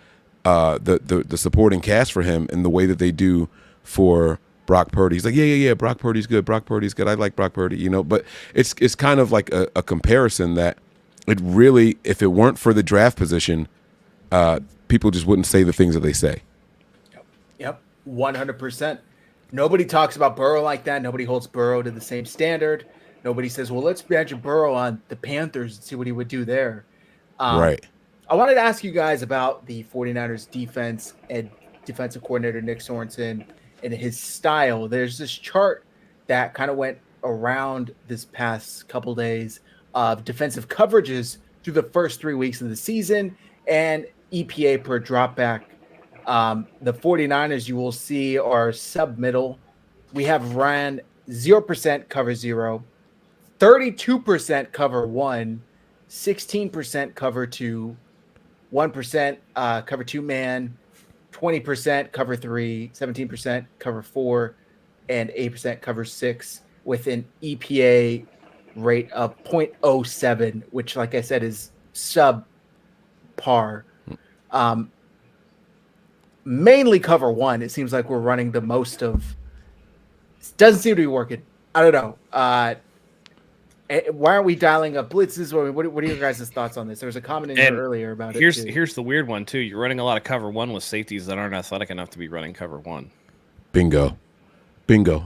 the supporting cast for him in the way that they do for Brock Purdy. He's like, yeah, Brock Purdy's good. Brock Purdy's good. I like Brock Purdy, but it's kind of like a comparison that it really, if it weren't for the draft position, people just wouldn't say the things that they say. Yep, 100%. Nobody talks about Burrow like that. Nobody holds Burrow to the same standard. Nobody says, well, let's imagine Burrow on the Panthers and see what he would do there. Right. I wanted to ask you guys about the 49ers defense and defensive coordinator Nick Sorensen and his style. There's this chart that kind of went around this past couple days of defensive coverages through the first 3 weeks of the season and EPA per dropback. The 49ers, you will see, are sub-middle. We have ran 0% cover 0, 32% cover 1, 16% cover 2, 1% cover 2 man, 20% cover 3, 17% cover 4, and 8% cover 6, with an EPA rate of 0.07, which, like I said, is subpar. Mainly cover 1. It seems like we're running the most of. It doesn't seem to be working. I don't know. Why aren't we dialing up blitzes? What are your guys' thoughts on this? There was a comment in here earlier about it. Here's the weird one too. You're running a lot of cover 1 with safeties that aren't athletic enough to be running cover 1. Bingo.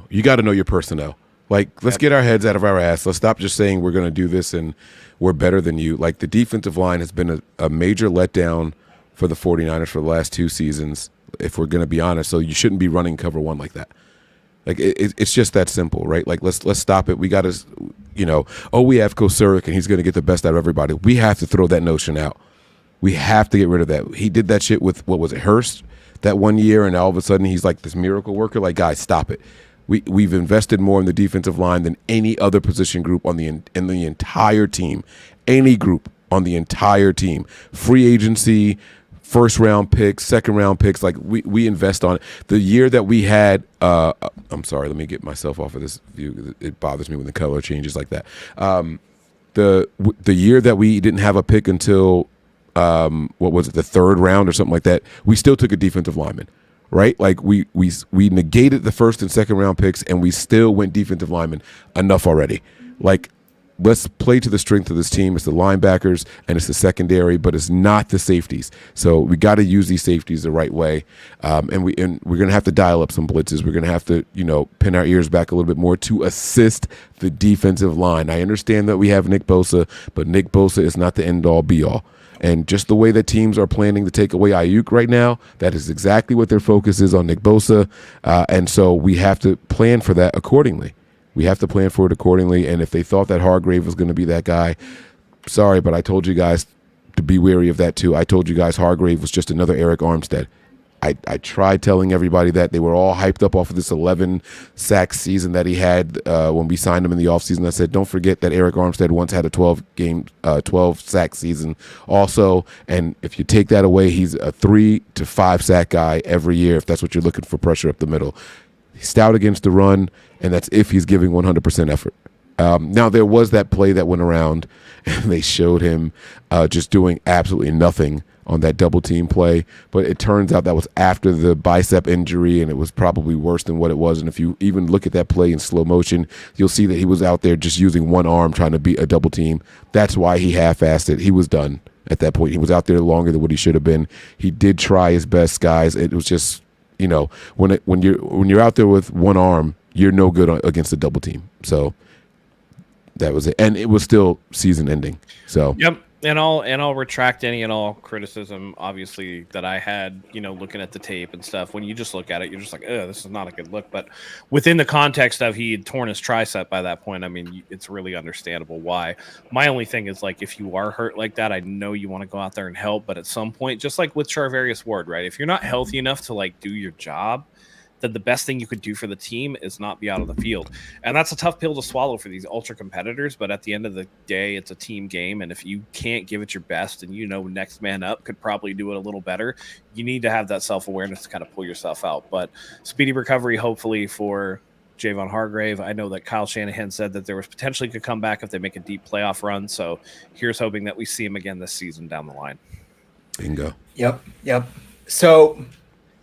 You got to know your personnel. Let's get our heads out of our ass. Let's stop just saying we're going to do this and we're better than you. The defensive line has been a major letdown for the 49ers for the last 2 seasons, if we're going to be honest. So you shouldn't be running cover 1 like that. It's just that simple, right? Let's stop it. We got to, we have Kosuric and he's going to get the best out of everybody. We have to throw that notion out. We have to get rid of that. He did that shit with, what was it, Hurst that one year, and all of a sudden he's like this miracle worker. Guys, stop it. We've invested more in the defensive line than any other position group in the entire team. Any group on the entire team. Free agency, first round picks, second round picks, we invest on it. The year that we had, I'm sorry, let me get myself off of this view. It bothers me when the color changes like that. The year that we didn't have a pick until, what was it, the 3rd round or something like that, we still took a defensive lineman, right? We negated the 1st and 2nd round picks and we still went defensive lineman. Enough already. Like, let's play to the strength of this team. It's the linebackers and it's the secondary, but it's not the safeties. So we got to use these safeties the right way, and we're going to have to dial up some blitzes. We're going to have to, pin our ears back a little bit more to assist the defensive line. I understand that we have Nick Bosa, but Nick Bosa is not the end-all, be-all. And just the way that teams are planning to take away Ayuk right now, that is exactly what their focus is on Nick Bosa, and so we have to plan for that accordingly. We have to plan for it accordingly, and if they thought that Hargrave was going to be that guy, sorry, but I told you guys to be wary of that too. I told you guys Hargrave was just another Eric Armstead. I tried telling everybody that. They were all hyped up off of this 11-sack season that he had when we signed him in the offseason. I said, don't forget that Eric Armstead once had a 12-sack season also, and if you take that away, he's a 3 to 5 sack guy every year if that's what you're looking for, pressure up the middle. He's stout against the run, and that's if he's giving 100% effort. Now, there was that play that went around, and they showed him just doing absolutely nothing on that double team play, but it turns out that was after the bicep injury, and it was probably worse than what it was. And if you even look at that play in slow motion, you'll see that he was out there just using one arm trying to beat a double team. That's why he half-assed it. He was done at that point. He was out there longer than what he should have been. He did try his best, guys. It was just, when you're out there with one arm, you're no good against a double team. So that was it, and it was still season ending. So yep. And I'll retract any and all criticism, obviously, that I had, looking at the tape and stuff. When you just look at it, you're just like, oh, this is not a good look. But within the context of he had torn his tricep by that point, I mean, it's really understandable why. My only thing is, like, if you are hurt like that, I know you want to go out there and help. But at some point, just like with Charvarius Ward, right, if you're not healthy enough to, like, do your job, that the best thing you could do for the team is not be out of the field. And that's a tough pill to swallow for these ultra competitors, but at the end of the day, it's a team game. And if you can't give it your best and next man up could probably do it a little better, you need to have that self-awareness to kind of pull yourself out. But speedy recovery, hopefully, for Javon Hargrave. I know that Kyle Shanahan said that there was potentially could come back if they make a deep playoff run. So here's hoping that we see him again this season down the line. Bingo. Yep. So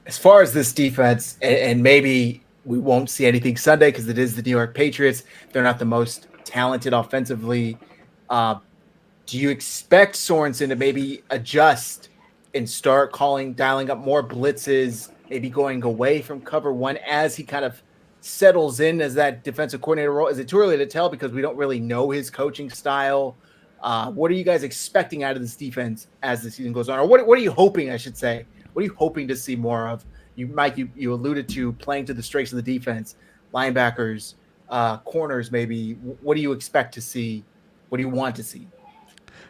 as far as this defense, and maybe we won't see anything Sunday because it is the New York Patriots. They're not the most talented offensively. Do you expect Sorensen to maybe adjust and start dialing up more blitzes, maybe going away from cover one as he kind of settles in as that defensive coordinator role? Is it too early to tell because we don't really know his coaching style? What are you guys expecting out of this defense as the season goes on? Or what are you hoping, I should say? What are you hoping to see more of? Mike, you alluded to playing to the strengths of the defense, linebackers, corners maybe. What do you expect to see? What do you want to see?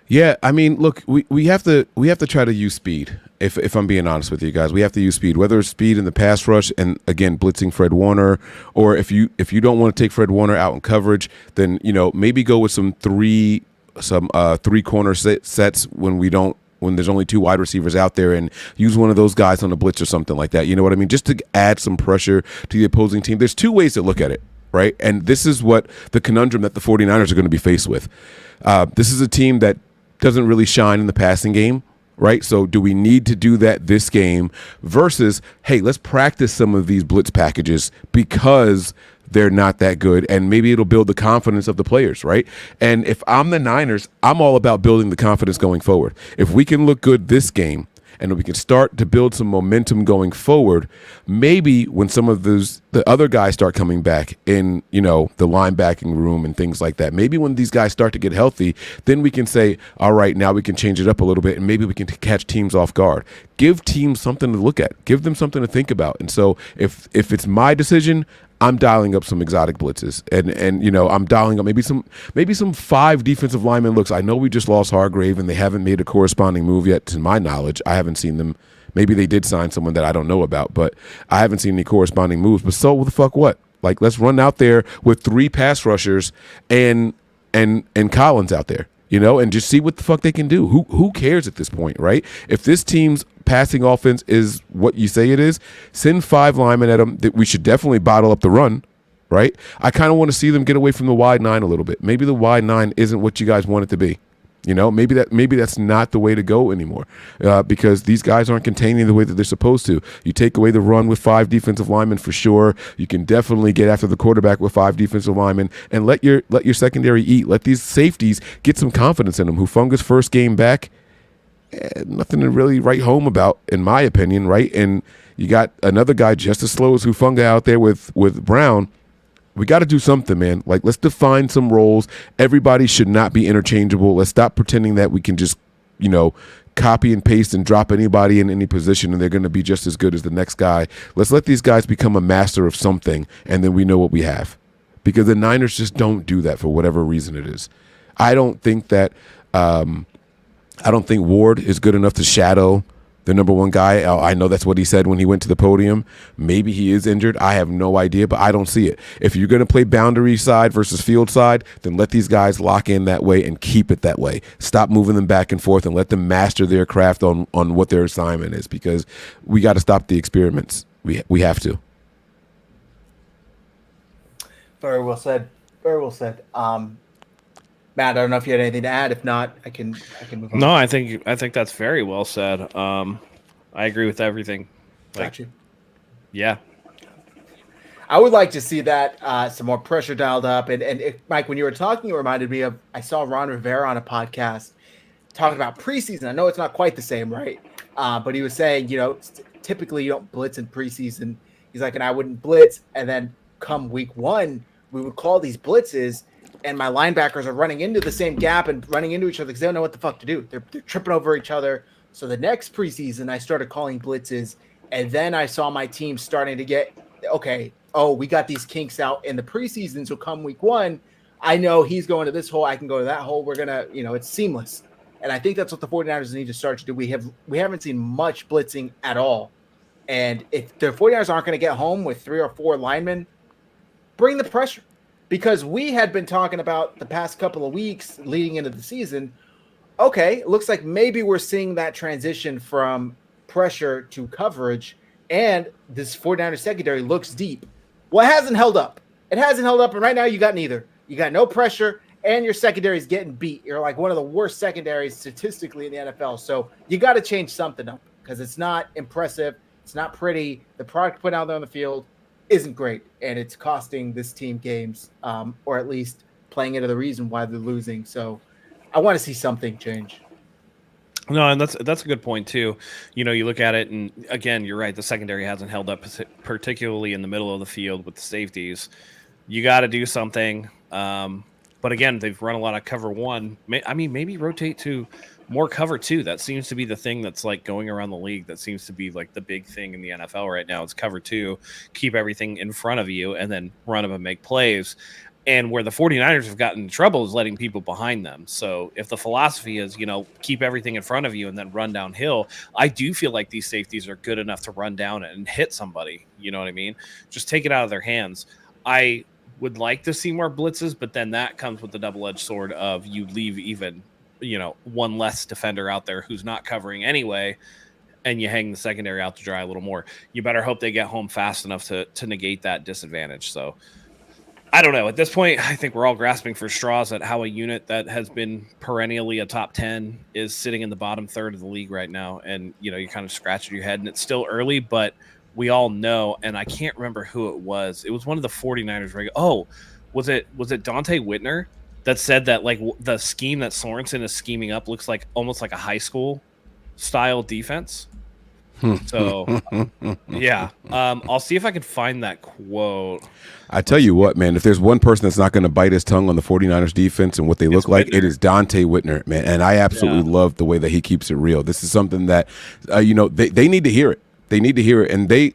Yeah, I mean, look, we have to try to use speed. If I'm being honest with you guys, we have to use speed. Whether it's speed in the pass rush and again blitzing Fred Warner, or if you don't want to take Fred Warner out in coverage, then maybe go with some three corner sets when there's only two wide receivers out there, and use one of those guys on the blitz or something like that. You know what I mean? Just to add some pressure to the opposing team. There's two ways to look at it, right? And this is what the conundrum that the 49ers are going to be faced with. This is a team that doesn't really shine in the passing game, right? So do we need to do that this game versus, hey, let's practice some of these blitz packages because they're not that good, and maybe it'll build the confidence of the players, right? And if I'm the Niners, I'm all about building the confidence going forward. If we can look good this game and we can start to build some momentum going forward, maybe when some of the other guys start coming back in, the linebacking room and things like that, maybe when these guys start to get healthy, then we can say, all right, now we can change it up a little bit and maybe we can catch teams off guard. Give teams something to look at. Give them something to think about. And so if it's my decision, I'm dialing up some exotic blitzes, and I'm dialing up maybe some 5 defensive lineman looks. I know we just lost Hargrave, and they haven't made a corresponding move yet, to my knowledge. I haven't seen them. Maybe they did sign someone that I don't know about, but I haven't seen any corresponding moves. But so the fuck what? Like, let's run out there with 3 pass rushers and Collins out there, and just see what the fuck they can do. Who cares at this point, right? If this team's passing offense is what you say it is, send 5 linemen at them. That we should definitely bottle up the run, right? I kind of want to see them get away from the wide 9 a little bit. Maybe the wide 9 isn't what you guys want it to be. You know, maybe that's not the way to go anymore, because these guys aren't containing the way that they're supposed to. You take away the run with 5 defensive linemen for sure. You can definitely get after the quarterback with 5 defensive linemen, and let your secondary eat. Let these safeties get some confidence in them. Hufunga's first game back, nothing to really write home about, in my opinion, right? And you got another guy just as slow as Hufunga out there with Brown. We got to do something, man. Like, let's define some roles. Everybody should not be interchangeable. Let's stop pretending that we can just, copy and paste and drop anybody in any position and they're going to be just as good as the next guy. Let's let these guys become a master of something, and then we know what we have. Because the Niners just don't do that for whatever reason it is. I don't think Ward is good enough to shadow the number one guy. I know that's what he said when he went to the podium. Maybe he is injured. I have no idea, but I don't see it. If you're going to play boundary side versus field side, then let these guys lock in that way and keep it that way. Stop moving them back and forth and let them master their craft on what their assignment is, because we got to stop the experiments. We have to. Very well said. Very well said. Matt, I don't know if you had anything to add. If not, I can move on. No, I think that's very well said. I agree with everything. Got you. Yeah. I would like to see that some more pressure dialed up. And Mike, when you were talking, it reminded me of, I saw Ron Rivera on a podcast talking about preseason. I know it's not quite the same, right? But he was saying, typically you don't blitz in preseason. He's like, and I wouldn't blitz. And then come week 1, we would call these blitzes, and my linebackers are running into the same gap and running into each other because they don't know what the fuck to do. They're tripping over each other. So the next preseason, I started calling blitzes, and then I saw my team starting to get, we got these kinks out in the preseason, so come week 1, I know he's going to this hole, I can go to that hole. We're going to, it's seamless. And I think that's what the 49ers need to start to do. We haven't seen much blitzing at all. And if the 49ers aren't going to get home with 3 or 4 linemen, bring the pressure. Because we had been talking about the past couple of weeks leading into the season, it looks like maybe we're seeing that transition from pressure to coverage, and this 49ers secondary looks deep. Well, it hasn't held up. It hasn't held up, and right now you got neither. You got no pressure, and your secondary is getting beat. You're like one of the worst secondaries statistically in the NFL. So you got to change something up, because it's not impressive. It's not pretty. The product put out there on the field isn't great, and it's costing this team games, or at least playing into the reason why they're losing. So I want to see something change. No, and that's a good point too. You look at it, and again, you're right. The secondary hasn't held up, particularly in the middle of the field with the safeties. You got to do something. But again, they've run a lot of cover 1. Maybe rotate to more cover 2. That seems to be the thing that's like going around the league. That seems to be like the big thing in the NFL right now. It's cover 2, keep everything in front of you, and then run them and make plays. And where the 49ers have gotten in trouble is letting people behind them. So if the philosophy is, keep everything in front of you and then run downhill, I do feel like these safeties are good enough to run down and hit somebody. You know what I mean? Just take it out of their hands. I would like to see more blitzes, but then that comes with the double-edged sword of you leave even, one less defender out there who's not covering anyway, and you hang the secondary out to dry a little more. You better hope they get home fast enough to negate that disadvantage. So I don't know. At this point, I think we're all grasping for straws at how a unit that has been perennially a top 10 is sitting in the bottom third of the league right now. And, you're kind of scratching your head, and it's still early, but we all know, and I can't remember who it was. It was one of the 49ers. Was it Dante Whitner that said that like the scheme that Sorensen is scheming up looks like almost like a high school style defense? So yeah, I'll see if I can find that quote. I tell you what, man, if there's one person that's not going to bite his tongue on the 49ers defense and what they look like, it is Dante Whitner, man. And I absolutely love the way that he keeps it real. This is something that, they need to hear it. They need to hear it, and they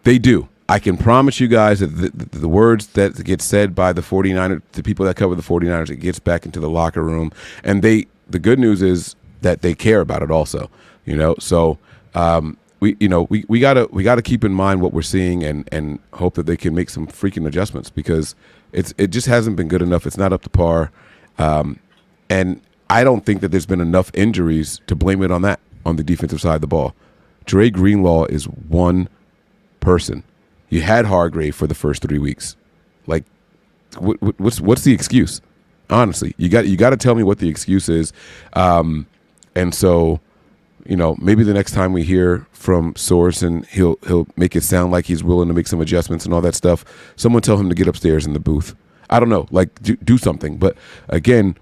do. I can promise you guys that the words that get said by the 49ers, the people that cover the 49ers, it gets back into the locker room. And the good news is that they care about it also, So we gotta keep in mind what we're seeing and hope that they can make some freaking adjustments, because it just hasn't been good enough. It's not up to par. And I don't think that there's been enough injuries to blame it on the defensive side of the ball. Dre Greenlaw is one person. You had Hargrave for the first 3 weeks. Like, what's the excuse? Honestly, you got to tell me what the excuse is. And so, maybe the next time we hear from Sorensen, he'll make it sound like he's willing to make some adjustments and all that stuff. Someone tell him to get upstairs in the booth. I don't know, like do something. But again,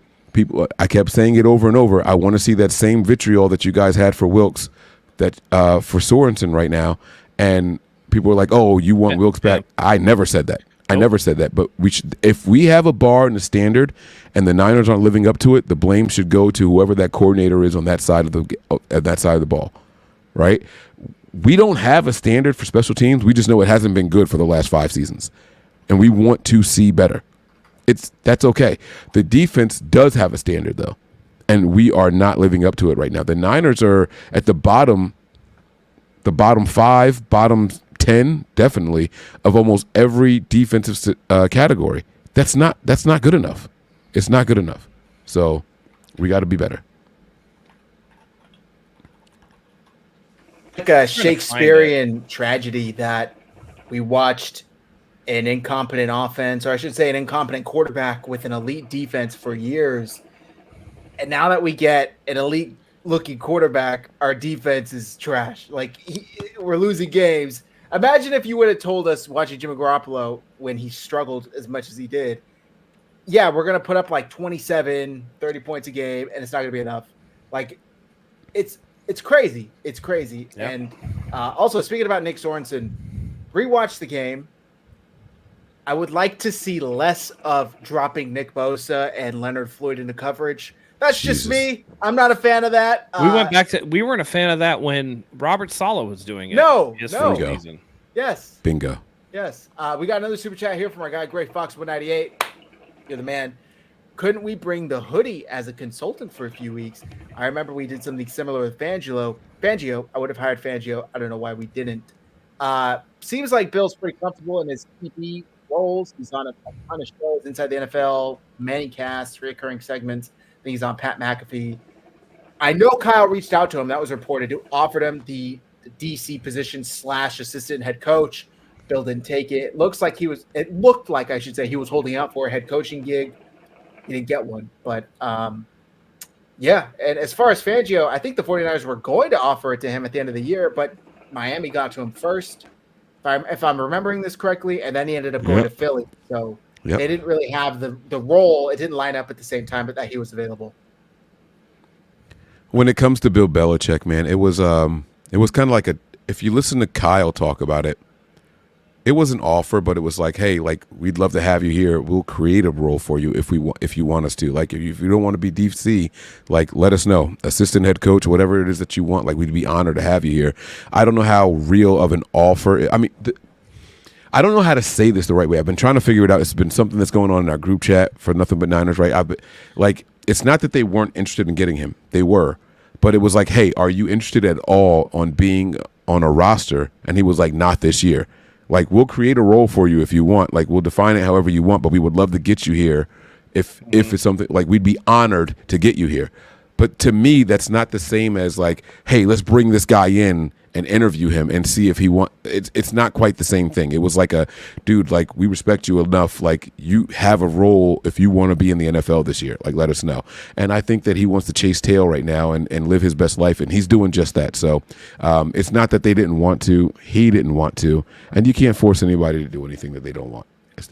I kept saying it over and over. I want to see that same vitriol that you guys had for Wilkes, that for Sorensen right now. And people were like, "Oh, you want Wilkes back?" I never said that. I never said that, but if we have a bar and a standard, and the Niners aren't living up to it, the blame should go to whoever that coordinator is on that side of the ball, right? We don't have a standard for special teams. We just know it hasn't been good for the last 5 seasons, and we want to see better. That's okay. The defense does have a standard though, and we are not living up to it right now. The Niners are at the bottom 5, bottom 10 definitely of almost every defensive category. That's not good enough. It's not good enough. So we got to be better. Like a Shakespearean tragedy that we watched an incompetent offense, or I should say an incompetent quarterback with an elite defense for years. And now that we get an elite looking quarterback, our defense is trash. Like we're losing games. Imagine if you would have told us watching Jimmy Garoppolo when he struggled as much as he did, yeah, we're going to put up like 27, 30 points a game, and it's not going to be enough. Like, it's crazy. It's crazy. Yep. And also, speaking about Nick Sorensen, rewatch the game. I would like to see less of dropping Nick Bosa and Leonard Floyd into coverage. That's just me. I'm not a fan of that. We weren't a fan of that when Robert Saleh was doing it. No. Season. Yes. Bingo. Yes. We got another super chat here from our guy, Gray Fox 198. You're the man. Couldn't we bring the hoodie as a consultant for a few weeks? I remember we did something similar with Fangio. I would have hired Fangio. I don't know why we didn't. Seems like Bill's pretty comfortable in his TV roles. He's on a ton of shows inside the NFL, many casts, recurring segments. I think he's on Pat McAfee. I know Kyle reached out to him. That was reported. Offered him the DC position / assistant head coach. Bill didn't take it. It looked like I should say he was holding out for a head coaching gig. He didn't get one. But yeah. And as far as Fangio, I think the 49ers were going to offer it to him at the end of the year, but Miami got to him first, if I'm remembering this correctly, and then he ended up going to Philly. So they didn't really have the role. It didn't line up at the same time, but that he was available. When it comes to Bill Belichick, man, it was kind of like if you listen to Kyle talk about it, it was an offer, but it was like, hey, like we'd love to have you here. We'll create a role for you if you want us to. Like if you don't want to be DC, like let us know. Assistant head coach, whatever it is that you want. Like we'd be honored to have you here. I don't know how real of an offer. I mean, I don't know how to say this the right way. I've been trying to figure it out. It's been something that's going on in our group chat for Nothing But Niners, right? It's not that they weren't interested in getting him. They were. But it was like, hey, are you interested at all on being on a roster? And he was like, not this year. Like, we'll create a role for you if you want. Like, we'll define it however you want, but we would love to get you here if it's something, like, we'd be honored to get you here. But to me, that's not the same as like, hey, let's bring this guy in and interview him and see if he wants. It's not quite the same thing. It was like a, dude, like, we respect you enough. Like, you have a role if you want to be in the NFL this year. Like, let us know. And I think that he wants to chase tail right now and live his best life, and he's doing just that. So it's not that they didn't want to. He didn't want to. And you can't force anybody to do anything that they don't want. That's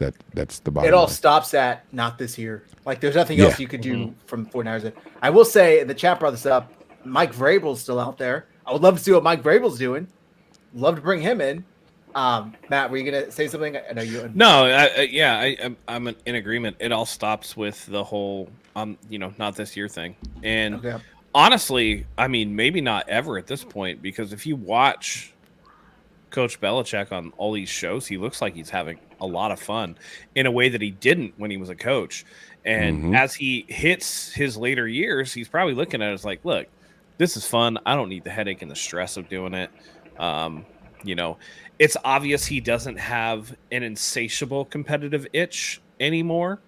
the bottom line. It all line. stops at not this year. Like, there's nothing else you could do from the 49ers. I will say, the chat brought this up, Mike Vrabel's still out there. I would love to see what Mike Vrabel's doing. Love to bring him in. Matt, were you going to say something? I know you. No, I'm in agreement. It all stops with the whole, not this year thing. And honestly, I mean, maybe not ever at this point, because if you watch Coach Belichick on all these shows, he looks like he's having a lot of fun in a way that he didn't when he was a coach. And as he hits his later years, he's probably looking at it as like, look, this is fun. I don't need the headache and the stress of doing it. It's obvious he doesn't have an insatiable competitive itch anymore.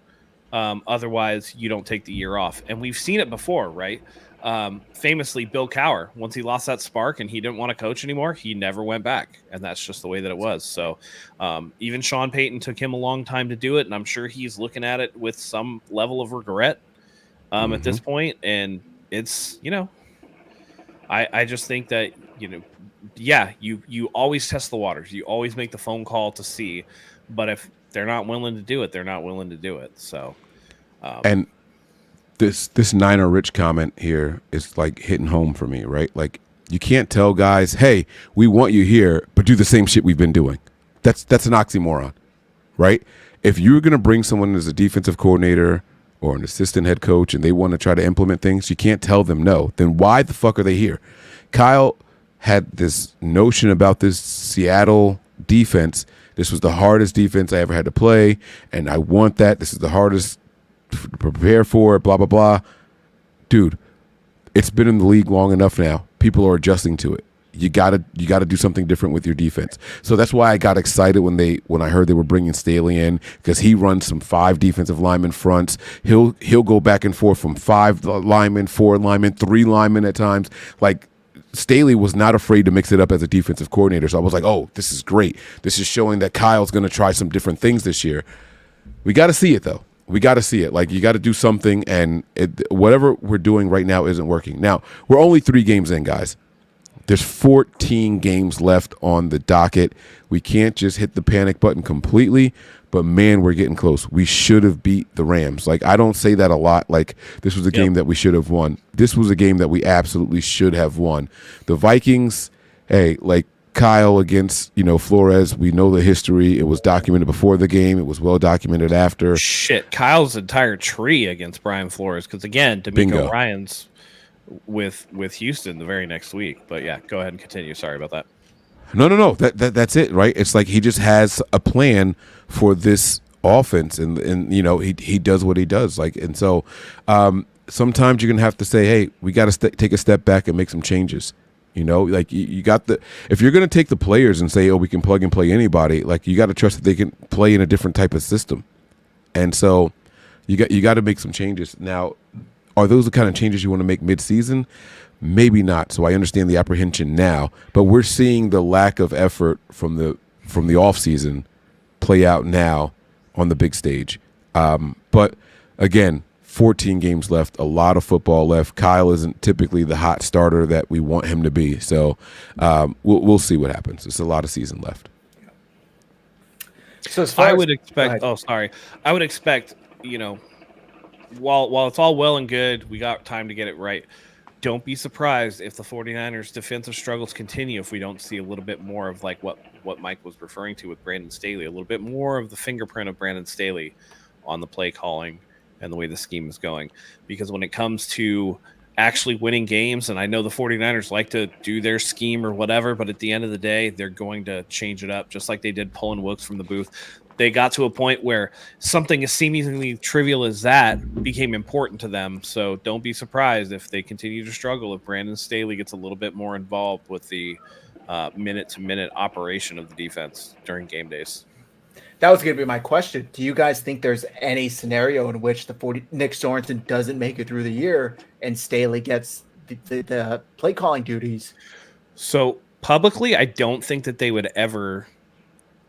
Otherwise, you don't take the year off. And we've seen it before, right? Famously, Bill Cowher, once he lost that spark and he didn't want to coach anymore, he never went back. And that's just the way that it was. So even Sean Payton took him a long time to do it. And I'm sure he's looking at it with some level of regret at this point. And it's, I just think that, yeah, you always test the waters. You always make the phone call to see. But if they're not willing to do it, they're not willing to do it. So, and this Niner Rich comment here is like hitting home for me, right? Like, you can't tell guys, hey, we want you here, but do the same shit we've been doing. That's an oxymoron, right? If you're going to bring someone as a defensive coordinator or an assistant head coach and they want to try to implement things, you can't tell them no. Then why the fuck are they here? Kyle had this notion about this Seattle defense. This was the hardest defense I ever had to play, and I want that. This is the hardest to prepare for it, blah, blah, blah. Dude, it's been in the league long enough now. People are adjusting to it. You gotta do something different with your defense. So that's why I got excited when I heard they were bringing Staley in, because he runs some 5 defensive lineman fronts. He'll go back and forth from 5 linemen, 4 linemen, 3 linemen at times. Like, Staley was not afraid to mix it up as a defensive coordinator. So I was like, oh, this is great. This is showing that Kyle's going to try some different things this year. We got to see it, though. We got to see it. Like, you got to do something, and whatever we're doing right now isn't working. Now, we're only 3 games in, guys. There's 14 games left on the docket. We can't just hit the panic button completely, but man, we're getting close. We should have beat the Rams. Like, I don't say that a lot. Like, this was a game that we should have won. This was a game that we absolutely should have won. The Vikings, hey, like Kyle against, Flores, we know the history. It was documented before the game. It was well documented after. Shit, Kyle's entire tree against Brian Flores, because, again, D'Amico Ryans with Houston the very next week. But yeah, go ahead and continue. Sorry about that. No. That's it, right? It's like he just has a plan for this offense, and he does what he does. Like, and so sometimes you're gonna have to say, hey, we got to take a step back and make some changes. Like you got if you're gonna take the players and say, oh, we can plug and play anybody, like, you got to trust that they can play in a different type of system, and so you got to make some changes now. Are those the kind of changes you want to make mid-season? Maybe not. So I understand the apprehension now, but we're seeing the lack of effort from the offseason play out now on the big stage. But again, 14 games left, a lot of football left. Kyle isn't typically the hot starter that we want him to be. So we'll see what happens. It's a lot of season left. So as far I would expect. I would expect. While it's all well and good, we got time to get it right. Don't be surprised if the 49ers defensive struggles continue if we don't see a little bit more of like what Mike was referring to with Brandon Staley, a little bit more of the fingerprint of Brandon Staley on the play calling and the way the scheme is going. Because when it comes to actually winning games, and I know the 49ers like to do their scheme or whatever, but at the end of the day, they're going to change it up, just like they did pulling Wilkes from the booth. They got to a point where something as seemingly trivial as that became important to them. So don't be surprised if they continue to struggle, if Brandon Staley gets a little bit more involved with the minute-to-minute operation of the defense during game days. That was going to be my question. Do you guys think there's any scenario in which Nick Sorensen doesn't make it through the year and Staley gets the play calling duties? So publicly, I don't think that they would ever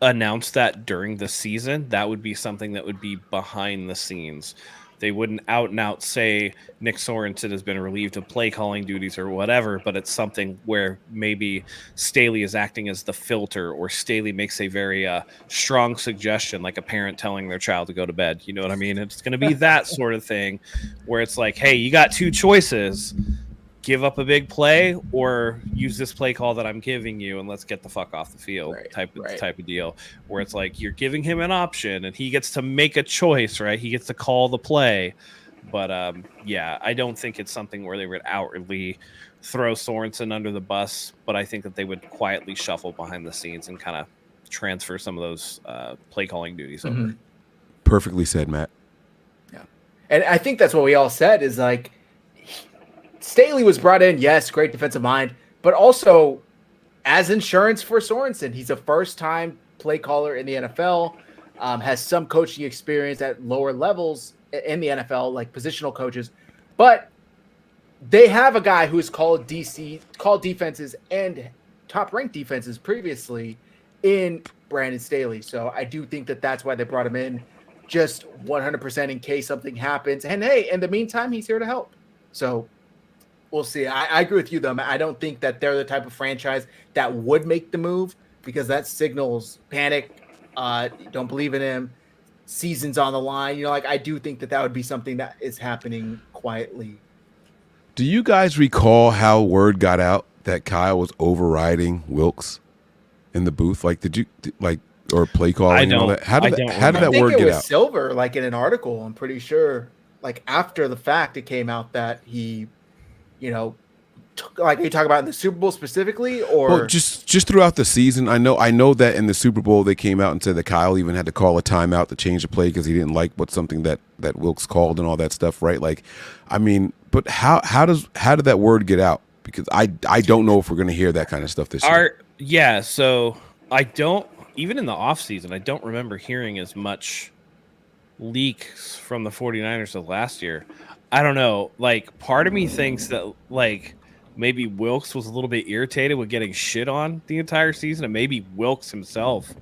announce that during the season. That would be something that would be behind the scenes. They wouldn't out and out say Nick Sorensen has been relieved of play calling duties or whatever, but it's something where maybe Staley is acting as the filter, or Staley makes a very strong suggestion, like a parent telling their child to go to bed. You know what I mean? It's going to be that sort of thing where it's like, hey, you got 2 choices. Give up a big play or use this play call that I'm giving you and let's get the fuck off the field. Type of deal, where it's like you're giving him an option and he gets to make a choice, right? He gets to call the play. But I don't think it's something where they would outwardly throw Sorensen under the bus, but I think that they would quietly shuffle behind the scenes and kind of transfer some of those play calling duties over. Perfectly said, Matt. Yeah. And I think that's what we all said is like, Staley was brought in, yes, great defensive mind, but also as insurance for Sorensen. He's a first-time play caller in the NFL, has some coaching experience at lower levels in the NFL, like positional coaches. But they have a guy who's called defenses and top ranked defenses previously in Brandon Staley. So I do think that that's why they brought him in, just 100% in case something happens. And hey, in the meantime, he's here to help. So we'll see. I agree with you, though. I don't think that they're the type of franchise that would make the move because that signals panic. Don't believe in him. Seasons on the line. Like I do think that would be something that is happening quietly. Do you guys recall how word got out that Kyle was overriding Wilkes in the booth? Like, or play calling and all that? How did that word get out? Silver, like in an article, I'm pretty sure, like after the fact, it came out that he, like you talk about in the Super Bowl specifically, or well, just throughout the season. I know that in the Super Bowl they came out and said that Kyle even had to call a timeout to change the play because he didn't like something that Wilkes called and all that stuff, right? Like, I mean, but how did that word get out? Because I don't know if we're going to hear that kind of stuff this year. Yeah, so I don't, even in the offseason, I don't remember hearing as much leaks from the 49ers of last year. I don't know. Like, part of me thinks that, like, maybe Wilkes was a little bit irritated with getting shit on the entire season, and maybe Wilkes himself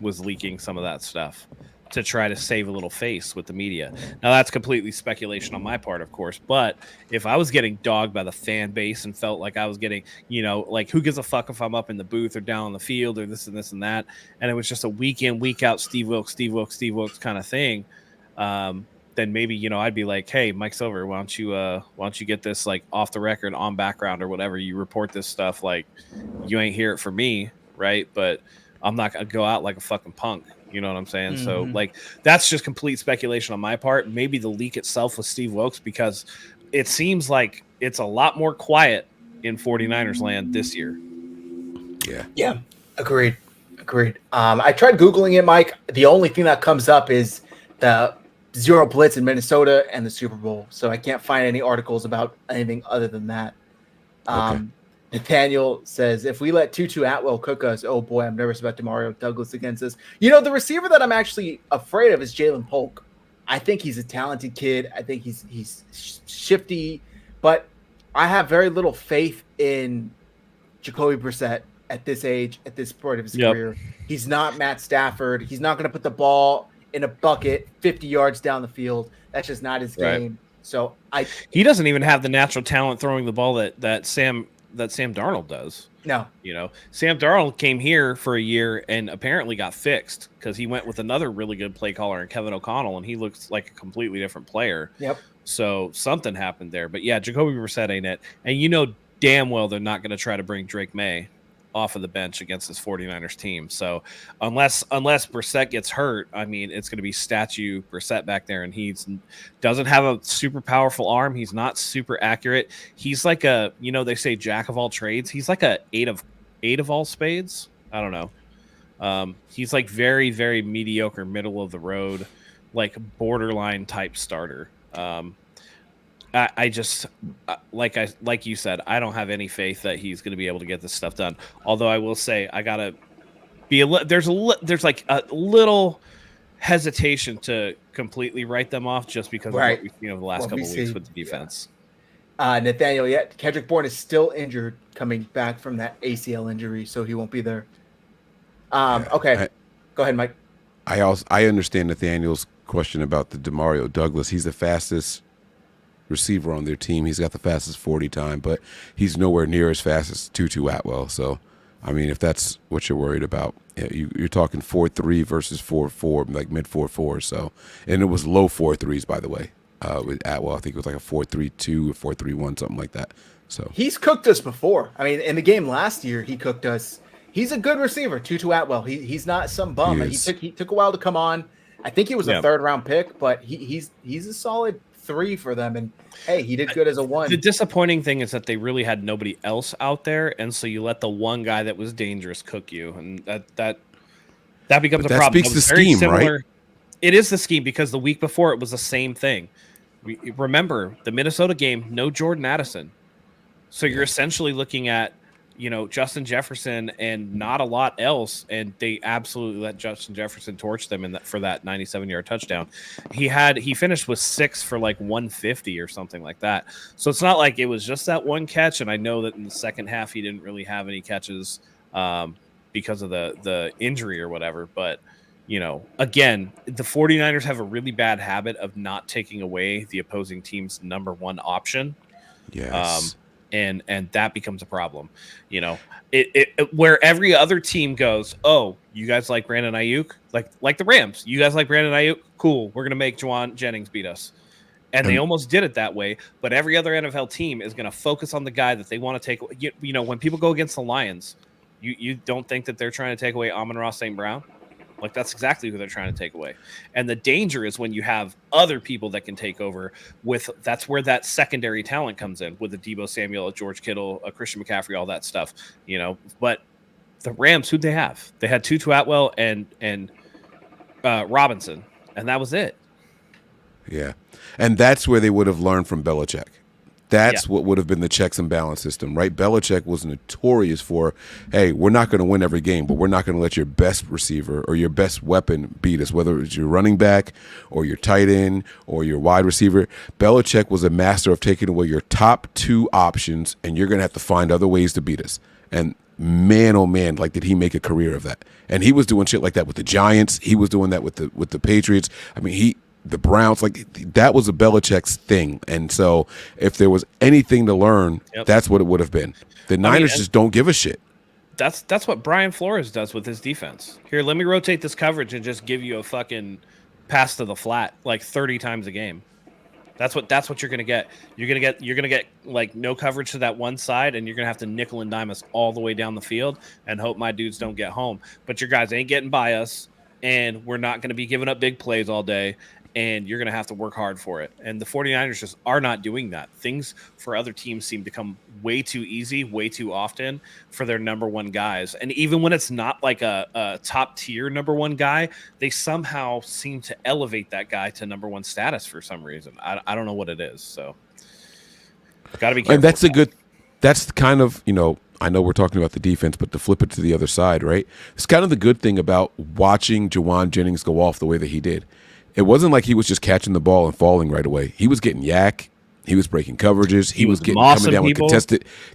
was leaking some of that stuff to try to save a little face with the media. Now, that's completely speculation on my part, of course, but if I was getting dogged by the fan base and felt like I was getting, like, who gives a fuck if I'm up in the booth or down on the field or this and this and that, and it was just a week in, week out Steve Wilkes kind of thing, then maybe, I'd be like, hey, Mike Silver, why don't you get this, like, off the record, on background or whatever, you report this stuff, like, you ain't hear it from me, right? But I'm not going to go out like a fucking punk. You know what I'm saying? Mm-hmm. So, like, that's just complete speculation on my part. Maybe the leak itself was Steve Wilkes because it seems like it's a lot more quiet in 49ers land this year. Yeah. Agreed. I tried Googling it, Mike. The only thing that comes up is the zero blitz in Minnesota and the Super Bowl. So I can't find any articles about anything other than that. Okay. Nathaniel says, if we let Tutu Atwell cook us, oh boy, I'm nervous about Demario Douglas against us. The receiver that I'm actually afraid of is Jalen Polk. I think he's a talented kid. I think he's shifty, but I have very little faith in Jacoby Brissett at this age, at this point of his career. He's not Matt Stafford. He's not going to put the ball in a bucket 50 yards down the field. That's just not his game. So he doesn't even have the natural talent throwing the ball that Sam Darnold does. No. Sam Darnold came here for a year and apparently got fixed because he went with another really good play caller in Kevin O'Connell, and he looks like a completely different player. Yep. So something happened there. But yeah, Jacoby Brissett ain't it. And damn well they're not going to try to bring Drake May off of the bench against this 49ers team. So unless Brissett gets hurt, I mean, it's going to be statue Brissett back there, and he doesn't have a super powerful arm. He's not super accurate. He's like a, they say jack of all trades. He's like a eight of all spades. I don't know. He's like very, very mediocre, middle of the road, like borderline type starter. I just like you said, I don't have any faith that he's going to be able to get this stuff done. Although I will say, I gotta be there's like a little hesitation to completely write them off just because of what we've seen over the last couple of weeks with the defense. Nathaniel, Kendrick Bourne is still injured, coming back from that ACL injury, so he won't be there. Okay, go ahead, Mike. I understand Nathaniel's question about the Demario Douglas. He's the fastest receiver on their team. He's got the fastest 40 time, but he's nowhere near as fast as Tutu Atwell. So, I mean, if that's what you're worried about, you're talking 4.3 versus 4.4, like mid 4.4. So, and it was low 4.3s, by the way, with Atwell. I think it was like a 4.32 or 4.31, something like that. So he's cooked us before. I mean, in the game last year, he cooked us. He's a good receiver, Tutu Atwell. He's not some bum. He took a while to come on. I think he was a third round pick, but he's a solid 3 for them, and hey, he did good as a 1. The disappointing thing is that they really had nobody else out there, and so you let the one guy that was dangerous cook you, and that becomes a problem. Speaks the scheme, right? It is the scheme because the week before it was the same thing. Remember the Minnesota game, no Jordan Addison, so you're essentially looking at Justin Jefferson and not a lot else, and they absolutely let Justin Jefferson torch them for that 97-yard touchdown. He finished with 6 for like 150 or something like that. So it's not like it was just that one catch. And I know that in the second half he didn't really have any catches because of the injury or whatever. But again, the 49ers have a really bad habit of not taking away the opposing team's number one option. Yes. And that becomes a problem. It where every other team goes, oh, you guys like Brandon Ayuk, like the Rams, you guys like Brandon Ayuk, cool, we're gonna make Juwan Jennings beat us, and they almost did it that way. But every other NFL team is gonna focus on the guy that they want to take. When people go against the Lions, you don't think that they're trying to take away Amon-Ra St. Brown? Like, that's exactly who they're trying to take away. And the danger is when you have other people that can take over that's where that secondary talent comes in with a Deebo Samuel, a George Kittle, a Christian McCaffrey, all that stuff, but the Rams, who'd they have? They had Tutu Atwell and Robinson, and that was it. Yeah. And that's where they would have learned from Belichick. That's what would have been the checks and balance system, right? Belichick was notorious for, hey, we're not going to win every game, but we're not going to let your best receiver or your best weapon beat us, whether it's your running back or your tight end or your wide receiver. Belichick was a master of taking away your top 2 options, and you're going to have to find other ways to beat us. And man, oh man, like, did he make a career of that? And he was doing shit like that with the Giants. He was doing that with the Patriots. I mean, the Browns, like, that was a Belichick's thing. And so if there was anything to learn, that's what it would have been. The Niners just don't give a shit. That's what Brian Flores does with his defense. Here, let me rotate this coverage and just give you a fucking pass to the flat like 30 times a game. That's what you're gonna get. You're gonna get like no coverage to that one side, and you're gonna have to nickel and dime us all the way down the field and hope my dudes don't get home. But your guys ain't getting by us, and we're not gonna be giving up big plays all day. And you're going to have to work hard for it. And the 49ers just are not doing that. Things for other teams seem to come way too easy, way too often for their number one guys. And even when it's not like a top tier number one guy, they somehow seem to elevate that guy to number one status for some reason. I don't know what it is. So got to be careful. And that's kind of, I know we're talking about the defense, but to flip it to the other side, right? It's kind of the good thing about watching Juwan Jennings go off the way that he did. It wasn't like he was just catching the ball and falling right away. He was getting yak. He was breaking coverages. He was coming down with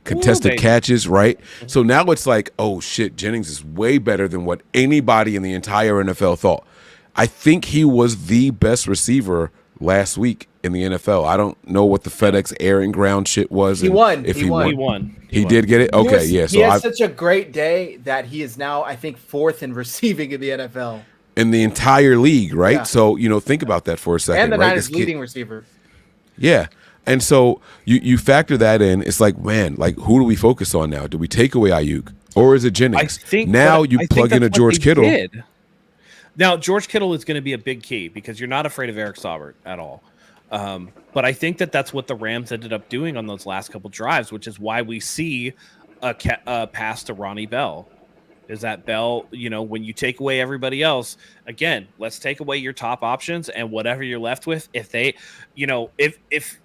contested catches, right? So now it's like, oh, shit, Jennings is way better than what anybody in the entire NFL thought. I think he was the best receiver last week in the NFL. I don't know what the FedEx air and ground shit was. He won. If he won. He did get it? Okay, yeah. He had such a great day that he is now, I think, 4th in receiving in the NFL. In the entire league, right? Yeah. So, think about that for a second. And the right? Niners' leading receiver. Yeah. And so you factor that in. It's like, man, like, who do we focus on now? Do we take away Ayuk? Or is it Jennings? Now you plug in a George Kittle. Now, George Kittle is going to be a big key because you're not afraid of Eric Saubert at all. But I think that's what the Rams ended up doing on those last couple drives, which is why we see a pass to Ronnie Bell. Is that Bell, when you take away everybody else, again, let's take away your top options and whatever you're left with. If they, if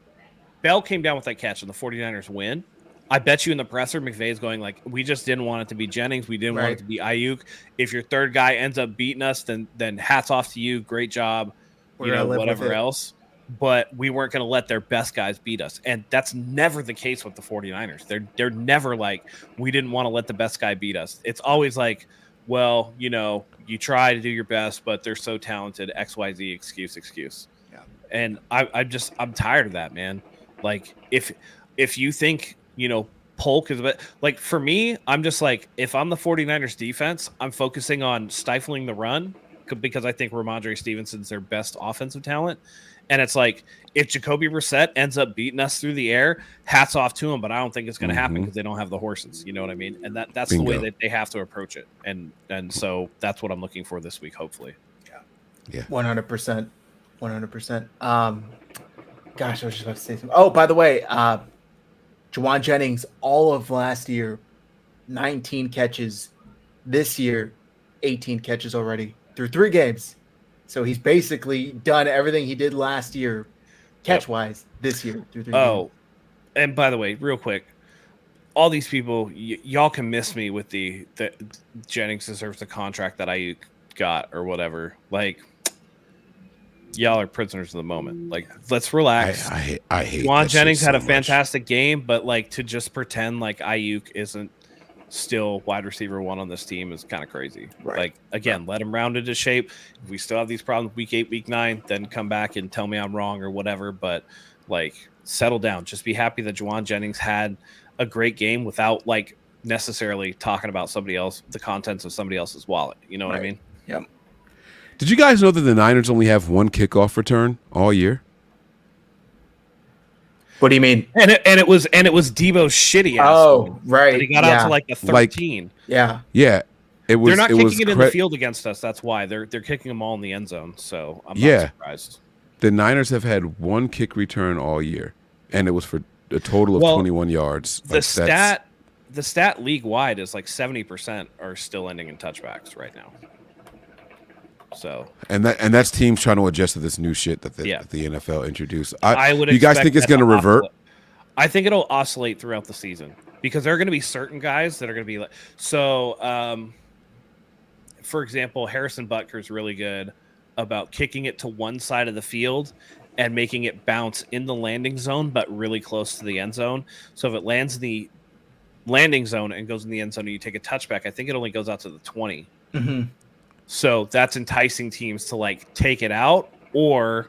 Bell came down with that catch and the 49ers win, I bet you in the presser, McVay's going like, we just didn't want it to be Jennings. We didn't want it to be Ayuk. If your third guy ends up beating us, then hats off to you. Great job. Whatever else. But we weren't going to let their best guys beat us. And that's never the case with the 49ers. They're never like, we didn't want to let the best guy beat us. It's always like, well, you try to do your best, but they're so talented, XYZ, excuse. Yeah. And I'm tired of that, man. Like, if you think, Polk is a bit, like, for me, I'm just like, if I'm the 49ers defense, I'm focusing on stifling the run because I think Ramondre Stevenson's their best offensive talent. And it's like, if Jacoby Brissett ends up beating us through the air, hats off to him. But I don't think it's going to happen because they don't have the horses. You know what I mean? And that's Bingo. The way that they have to approach it. And so that's what I'm looking for this week, hopefully. Yeah. 100%. 100%. Gosh, I was just about to say something. Oh, by the way, Juwan Jennings, all of last year, 19 catches. This year, 18 catches already through 3 games. So he's basically done everything he did last year, catch-wise, this year through 3 games. And by the way, real quick, all these people, y'all can miss me with the Jennings deserves the contract that I got or whatever. Like, y'all are prisoners of the moment. Like, let's relax. I hate Juwan Jennings had a much. fantastic game, but like to just pretend like Ayuk isn't still wide receiver 1 on this team is kind of crazy. Right. Like, again, let him round into shape. If we still have these problems week 8, week 9, then come back and tell me I'm wrong or whatever. But like, settle down. Just be happy that Juwan Jennings had a great game without like necessarily talking about somebody else, the contents of somebody else's wallet. You know what I mean? Yep. Did you guys know that the Niners only have 1 kickoff return all year? What do you mean? And it was Debo's shitty ass. Oh, right. But he got out to like the 13. Yeah. It was. They're not it was kicking it in the field against us. That's why they're kicking them all in the end zone. So I'm not surprised. The Niners have had 1 kick return all year, and it was for a total of 21 yards. The stat league wide is like 70% are still ending in touchbacks right now. So and that's teams trying to adjust to this new shit that the NFL introduced. I would. You guys think it's going to revert? I think it'll oscillate throughout the season because there are going to be certain guys that are going to be like. So, for example, Harrison Butker is really good about kicking it to one side of the field and making it bounce in the landing zone, but really close to the end zone. So if it lands in the landing zone and goes in the end zone and you take a touchback, I think it only goes out to the 20. Mm-hmm. So that's enticing teams to like take it out, or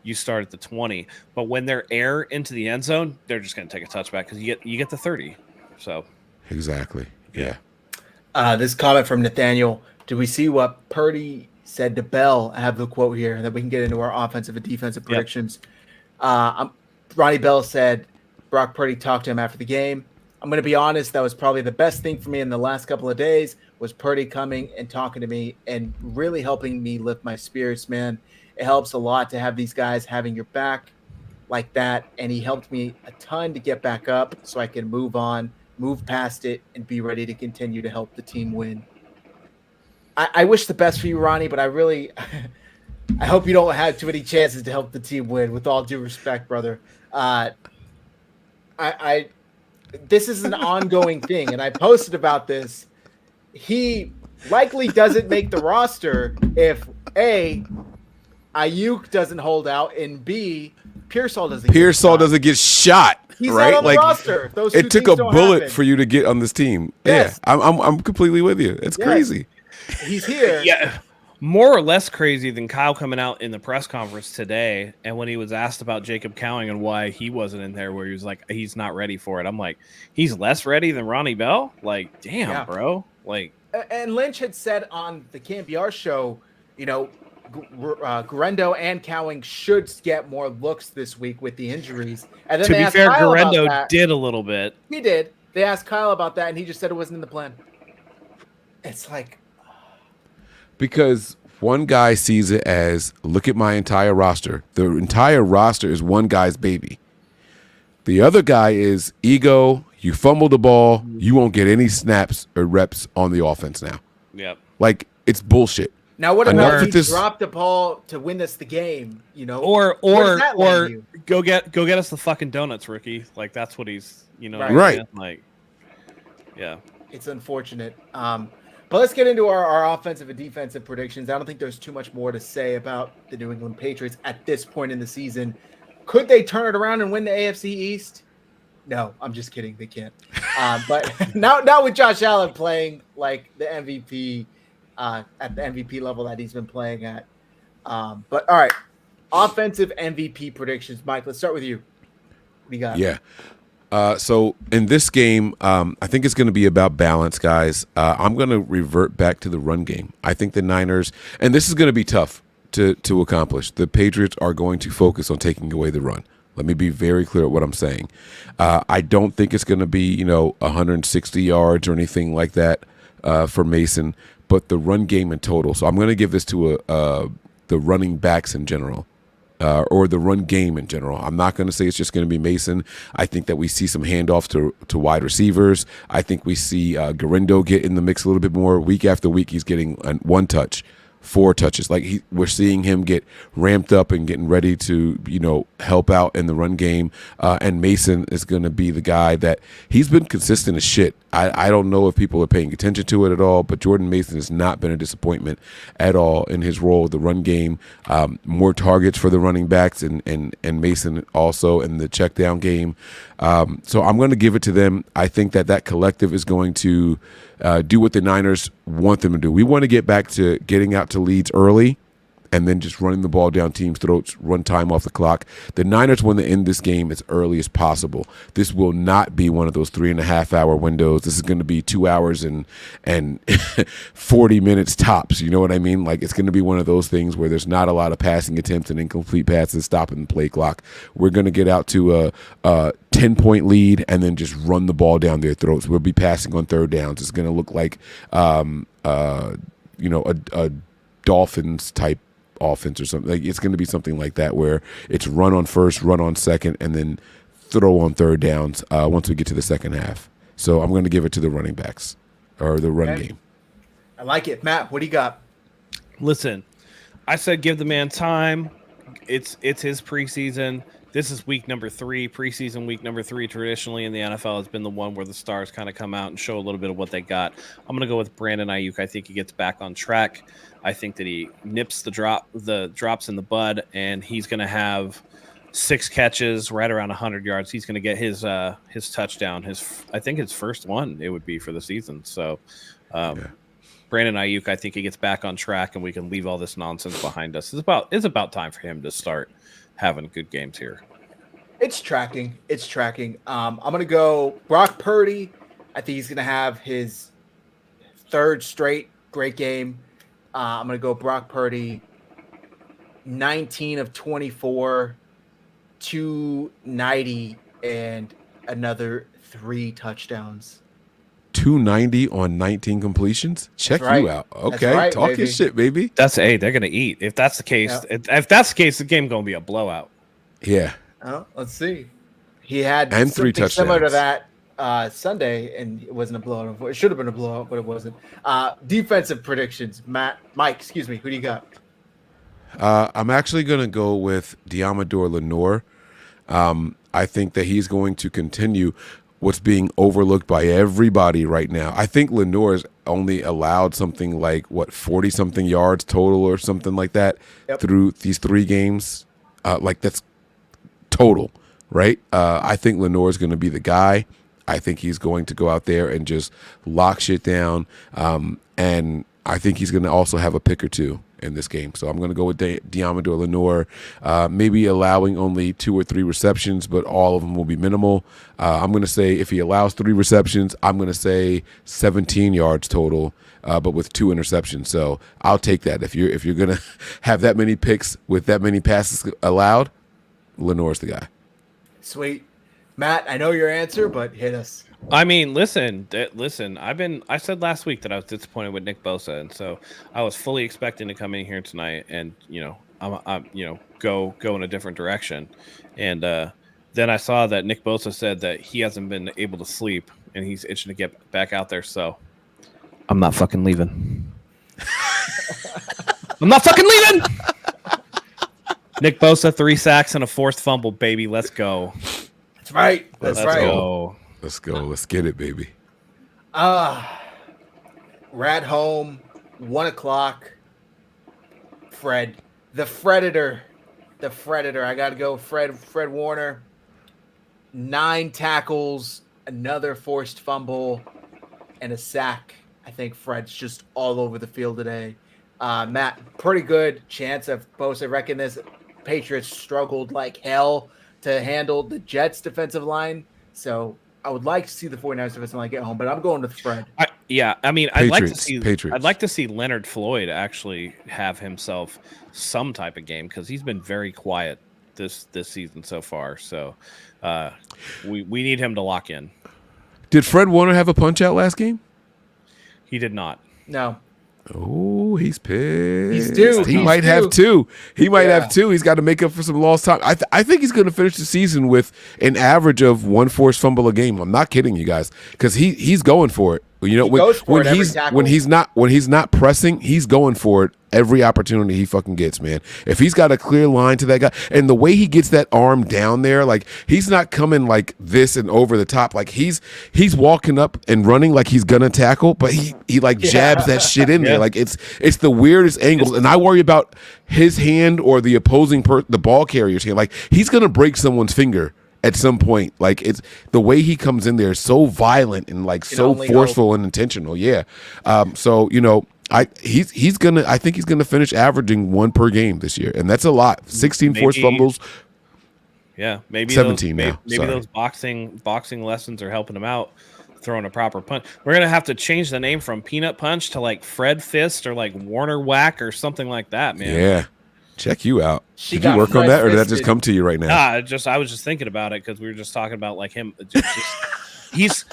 you start at the 20. But when they're air into the end zone, they're just going to take a touchback because you get the 30. So exactly, yeah. This comment from Nathaniel: did we see what Purdy said to Bell? I have the quote here that we can get into our offensive and defensive predictions. Ronnie Bell said Brock Purdy talked to him after the game. I'm going to be honest, that was probably the best thing for me in the last couple of days was Purdy coming and talking to me and really helping me lift my spirits, man. It helps a lot to have these guys having your back like that, and he helped me a ton to get back up so I can move on, move past it, and be ready to continue to help the team win. I wish the best for you, Ronnie, but I really I hope you don't have too many chances to help the team win, with all due respect, brother. This is an ongoing thing, and I posted about this. He likely doesn't make the roster if A, Ayuk doesn't hold out, and B, Pearsall doesn't get shot. He's right? not on the roster. It took a bullet for you to get on this team. Yes. Yeah, I'm completely with you. It's crazy. He's here. Yeah. More or less crazy than Kyle coming out in the press conference today, and when he was asked about Jacob Cowing and why he wasn't in there, where he was like, he's not ready for it. I'm like, he's less ready than Ronnie Bell? Like, damn, bro. Like, and Lynch had said on the KBR show, you know, Guerendo and Cowing should get more looks this week with the injuries. And then to be fair, Guerendo did a little bit. He did. They asked Kyle about that, and he just said it wasn't in the plan. It's like, because one guy sees it as, look at my entire roster. The entire roster is one guy's baby. The other guy is ego. You fumble the ball. You won't get any snaps or reps on the offense now. Yep. Like, it's bullshit. Now, what about if he dropped the ball to win us the game? You know, or go get us the fucking donuts, rookie. Like, that's what he's, you know, right? Like, yeah, it's unfortunate. But let's get into our offensive and defensive predictions. I don't think there's too much more to say about the New England Patriots at this point in the season. Could they turn it around and win the AFC East? No, I'm just kidding. They can't. But now with Josh Allen playing like the MVP at the MVP level that he's been playing at. But all right, offensive MVP predictions. Mike, let's start with you. What do you got? Yeah. So in this game, I think it's going to be about balance, guys. I'm going to revert back to the run game. I think the Niners, and this is going to be tough to accomplish. The Patriots are going to focus on taking away the run. Let me be very clear at what I'm saying. I don't think it's going to be, 160 yards or anything like that for Mason, but the run game in total. So I'm going to give this to the running backs in general. Or the run game in general. I'm not going to say it's just going to be Mason. I think that we see some handoffs to wide receivers. I think we see Guerendo get in the mix a little bit more. Week after week, he's getting one touch 4 touches. Like we're seeing him get ramped up and getting ready to, help out in the run game. And Mason is going to be the guy that he's been consistent as shit. I don't know if people are paying attention to it at all, but Jordan Mason has not been a disappointment at all in his role with the run game. More targets for the running backs and Mason also in the check down game. So I'm going to give it to them. I think that collective is going to do what the Niners want them to do. We want to get back to getting out to leads early and then just running the ball down teams' throats, run time off the clock. The Niners want to end this game as early as possible. This will not be one of those 3.5-hour windows. This is going to be 2 hours and 40 minutes tops. You know what I mean? Like, it's going to be one of those things where there's not a lot of passing attempts and incomplete passes stopping the play clock. We're going to get out to a 10-point lead and then just run the ball down their throats. We'll be passing on third downs. It's going to look like a Dolphins type offense or something. Like, it's going to be something like that where it's run on first, run on second, and then throw on third downs once we get to the second half. So I'm going to give it to the running backs or the run game. I like it. Matt, what do you got? Listen, I said give the man time. It's his preseason. This is week number 3, preseason week number 3. Traditionally in the NFL has been the one where the stars kind of come out and show a little bit of what they got. I'm going to go with Brandon Ayuk. I think he gets back on track. I think that he nips the drops in the bud, and he's going to have 6 catches, right around 100 yards. He's going to get his touchdown. I think his first one it would be for the season. So, Brandon Ayuk, I think he gets back on track, and we can leave all this nonsense behind us. It's about time for him to start having good games here. It's tracking. I'm going to go Brock Purdy. I think he's going to have his 3rd straight great game. I'm going to go Brock Purdy, 19 of 24, 290, and another 3 touchdowns. 290 on 19 completions. Check you out. Okay, right, talk baby. your shit, baby. They're gonna eat. If that's the case, if that's the case, the game's gonna be a blowout. Yeah. Oh, let's see. He had and 3 touchdowns similar to that Sunday, and it wasn't a blowout. It should have been a blowout, but it wasn't. Defensive predictions, Mike. Excuse me. Who do you got? I'm actually gonna go with Diamador Lenore. I think that he's going to continue what's being overlooked by everybody right now. I think Lenore's only allowed something like 40-something yards total or something like that through these 3 games. That's total, right? I think Lenore's going to be the guy. I think he's going to go out there and just lock shit down. And I think he's going to also have a pick or 2 in this game. So I'm going to go with Diamador Lenore, maybe allowing only 2 or 3 receptions, but all of them will be minimal. I'm going to say if he allows 3 receptions, I'm going to say 17 yards total, but with 2 interceptions. So I'll take that. If you're going to have that many picks with that many passes allowed, Lenore's the guy. Sweet. Matt, I know your answer, but hit us. I mean, listen. I said last week that I was disappointed with Nick Bosa, and so I was fully expecting to come in here tonight and go in a different direction. And then I saw that Nick Bosa said that he hasn't been able to sleep and he's itching to get back out there. So I'm not fucking leaving. I'm not fucking leaving. Nick Bosa, 3 sacks and a forced fumble, baby. Let's go. That's right. Let's right. go. Let's go. Let's get it, baby. We're at home, 1 o'clock. Fred, the Fredditor. I got to go Fred Warner. 9 tackles, another forced fumble, and a sack. I think Fred's just all over the field today. Matt, pretty good chance of Bosa wrecking this. Patriots struggled like hell to handle the Jets defensive line. So I would like to see the 49ers defensive line get home, but I'm going with Fred. I'd like to see Leonard Floyd actually have himself some type of game because he's been very quiet this season so far. So we need him to lock in. Did Fred Warner have a punch out last game? He did not. No. Oh, he's pissed. He's due. He might have 2. He might have 2. He's got to make up for some lost time. I think he's going to finish the season with an average of 1 forced fumble a game. I'm not kidding you guys, because he's going for it. You know, when he's not pressing, he's going for it, every opportunity he fucking gets, man. If he's got a clear line to that guy, and the way he gets that arm down there, like he's not coming like this and over the top. Like he's walking up and running like he's gonna tackle, but he like jabs that shit in there. Like it's the weirdest angles, and I worry about his hand or the opposing the ball carrier's hand. Like he's gonna break someone's finger at some point. Like it's the way he comes in there is so violent and like so forceful and intentional. Yeah. So I think he's gonna finish averaging 1 per game this year, and that's a lot. 16 forced fumbles. Yeah, maybe 17 those, now. Maybe those boxing lessons are helping him out, throwing a proper punch. We're gonna have to change the name from Peanut Punch to like Fred Fist or like Warner Whack or something like that, man. Yeah. Check you out. Did you work on that, or did that just come to you right now? Nah, I was just thinking about it because we were just talking about like him. He's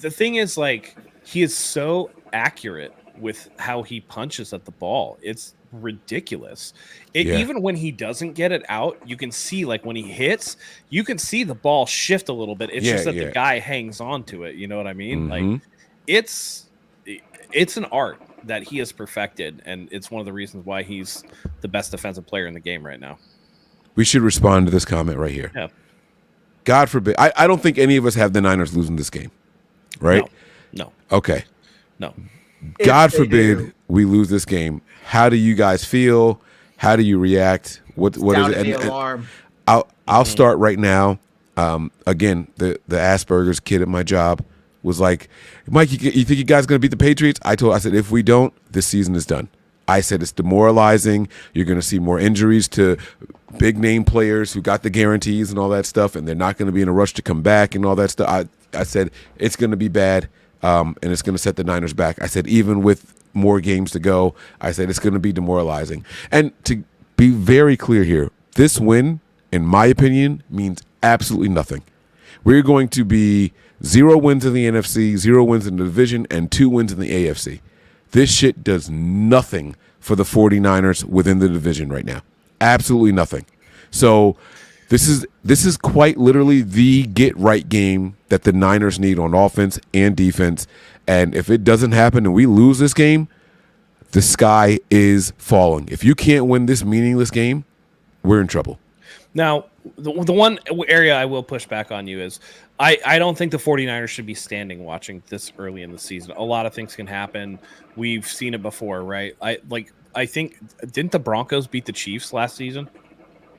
the thing is like he is so accurate with how he punches at the ball. It's ridiculous. Even when he doesn't get it out, you can see like when he hits, you can see the ball shift a little bit. It's just that the guy hangs on to it. You know what I mean? Mm-hmm. Like it's an art that he has perfected, and it's one of the reasons why he's the best defensive player in the game right now. We should respond to this comment right here. Yeah. God forbid. I don't think any of us have the Niners losing this game, right? No. Okay. No. God forbid we lose this game. How do you guys feel? How do you react? What is it? Alarm. I'll start right now. Again, the Asperger's kid at my job was like, Mike, you think you guys are going to beat the Patriots? I said, if we don't, this season is done. I said it's demoralizing. You're going to see more injuries to big name players who got the guarantees and all that stuff, and they're not going to be in a rush to come back and all that stuff. I said it's going to be bad, and it's going to set the Niners back. I said even with more games to go, I said it's going to be demoralizing. And to be very clear here, this win, in my opinion, means absolutely nothing. We're going to be 0 wins in the NFC, 0 wins in the division, and 2 wins in the AFC. This shit does nothing for the 49ers within the division right now. Absolutely nothing. So this is quite literally the get-right game that the Niners need on offense and defense. And if it doesn't happen and we lose this game, the sky is falling. If you can't win this meaningless game, we're in trouble. Now, the one area I will push back on you is I don't think the 49ers should be standing watching this early in the season. A lot of things can happen. We've seen it before, right? I think didn't the Broncos beat the Chiefs last season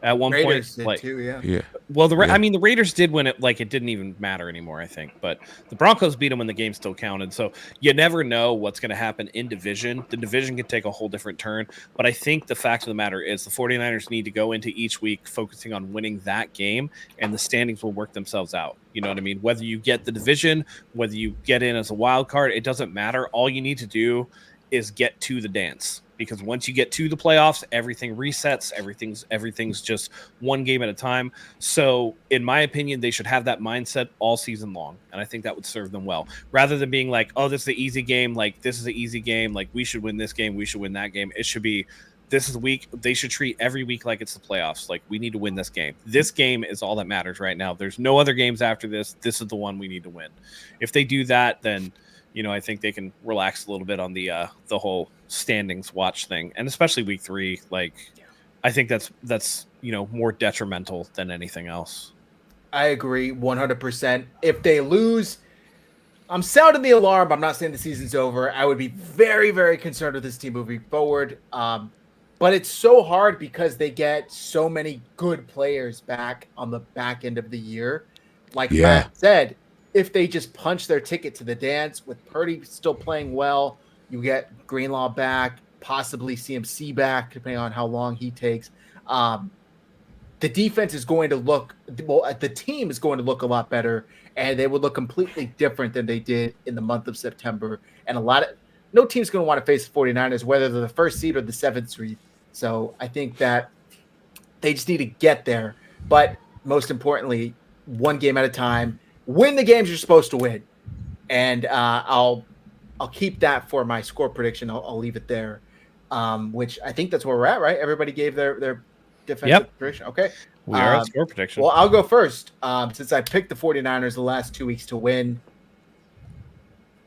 at one Raiders point? Did too, yeah. Well, I mean, the Raiders did win it. Like it didn't even matter anymore, I think. But the Broncos beat them when the game still counted. So you never know what's going to happen in division. The division can take a whole different turn. But I think the fact of the matter is the 49ers need to go into each week focusing on winning that game, and the standings will work themselves out. You know what I mean? Whether you get the division, whether you get in as a wild card, it doesn't matter. All you need to do is get to the dance. Because once you get to the playoffs, everything resets. Everything's just one game at a time. So, in my opinion, they should have that mindset all season long, and I think that would serve them well. Rather than being like, "Oh, this is the easy game. Like this is the easy game. Like we should win this game. We should win that game." It should be, "This is the week." They should treat every week like it's the playoffs. Like we need to win this game. This game is all that matters right now. There's no other games after this. This is the one we need to win. If they do that, then I think they can relax a little bit on the whole standings watch thing, and especially week 3. Like, I think that's more detrimental than anything else. I agree 100%. If they lose, I'm sounding the alarm. I'm not saying the season's over. I would be very, very concerned with this team moving forward. But it's so hard because they get so many good players back on the back end of the year. Like Matt said, if they just punch their ticket to the dance with Purdy still playing well, you get Greenlaw back, possibly CMC back, depending on how long he takes. The defense is going to look the team is going to look a lot better, and they would look completely different than they did in the month of September. And no team's going to want to face the 49ers, whether they're the first seed or the 7th seed. So I think that they just need to get there. But most importantly, one game at a time. Win the games you're supposed to win, and I'll keep that for my score prediction. I'll leave it there, which I think that's where we're at, right? Everybody gave their defensive prediction. Okay, we are at score prediction. Well, I'll go first since I picked the 49ers the last 2 weeks to win.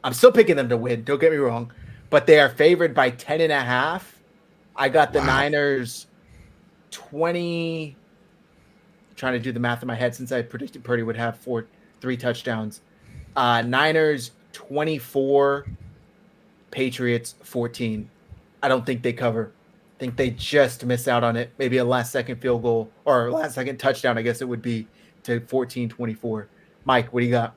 I'm still picking them to win. Don't get me wrong, but they are favored by 10.5. I got the Niners 20. Trying to do the math in my head since I predicted Purdy would have 3 touchdowns. Niners 24, Patriots 14. I don't think they cover. I think they just miss out on it. Maybe a last-second field goal or last-second touchdown, I guess it would be, to 14-24. Mike, what do you got?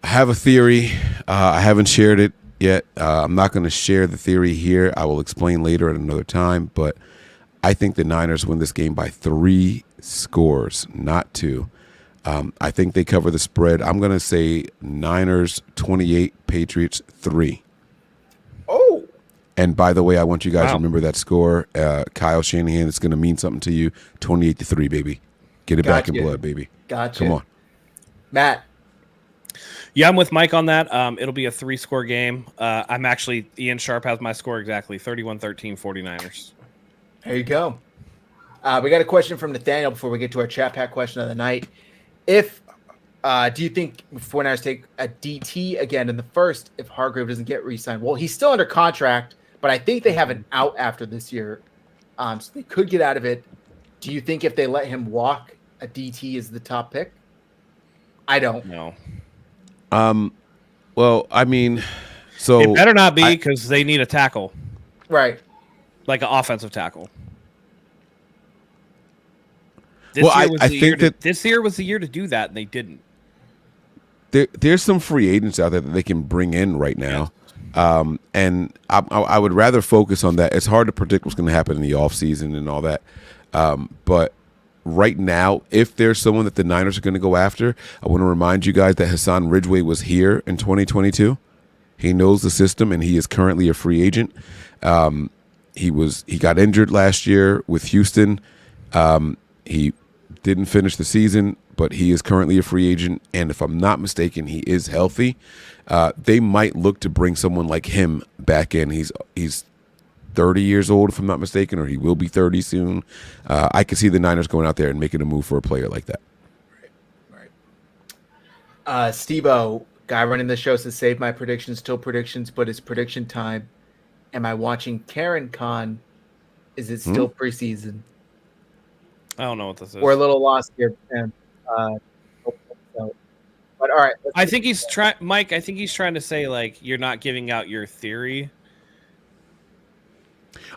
I have a theory. I haven't shared it yet. I'm not going to share the theory here. I will explain later at another time, but I think the Niners win this game by 3 scores, not 2. I think they cover the spread. I'm going to say Niners 28, Patriots 3. Oh. And by the way, I want you guys to remember that score. Kyle Shanahan, it's going to mean something to you. 28-3, baby. Get it back in blood, baby. Gotcha. Come on. Matt. Yeah, I'm with Mike on that. It'll be a 3-score game. I'm actually, Ian Sharp has my score exactly, 31-13 49ers. There you go. We got a question from Nathaniel before we get to our chat pack question of the night. Do you think 49ers take a DT again in the first if Hargrave doesn't get re-signed? Well, he's still under contract, but I think they have an out after this year. So they could get out of it. Do you think if they let him walk, a DT is the top pick? I don't know. Well, I mean, so it better not be because they need a tackle. Right. Like an offensive tackle. This year was the year to do that, and they didn't. There's some free agents out there that they can bring in right now. And I would rather focus on that. It's hard to predict what's going to happen in the offseason and all that. But right now, if there's someone that the Niners are going to go after, I want to remind you guys that Hassan Ridgeway was here in 2022. He knows the system, and he is currently a free agent. He got injured last year with Houston. He didn't finish the season, but he is currently a free agent, and if I'm not mistaken, he is healthy. They might look to bring someone like him back in. He's 30 years old, if I'm not mistaken, or he will be 30 soon. I can see the Niners going out there and making a move for a player like that. Right. Steve-O, guy running the show, says, save my predictions till predictions, but it's prediction time. Am I watching Karen Con? Is it still preseason? I don't know what this is. We're a little lost here. But all right. I think he's trying, Mike. I think he's trying to say like you're not giving out your theory.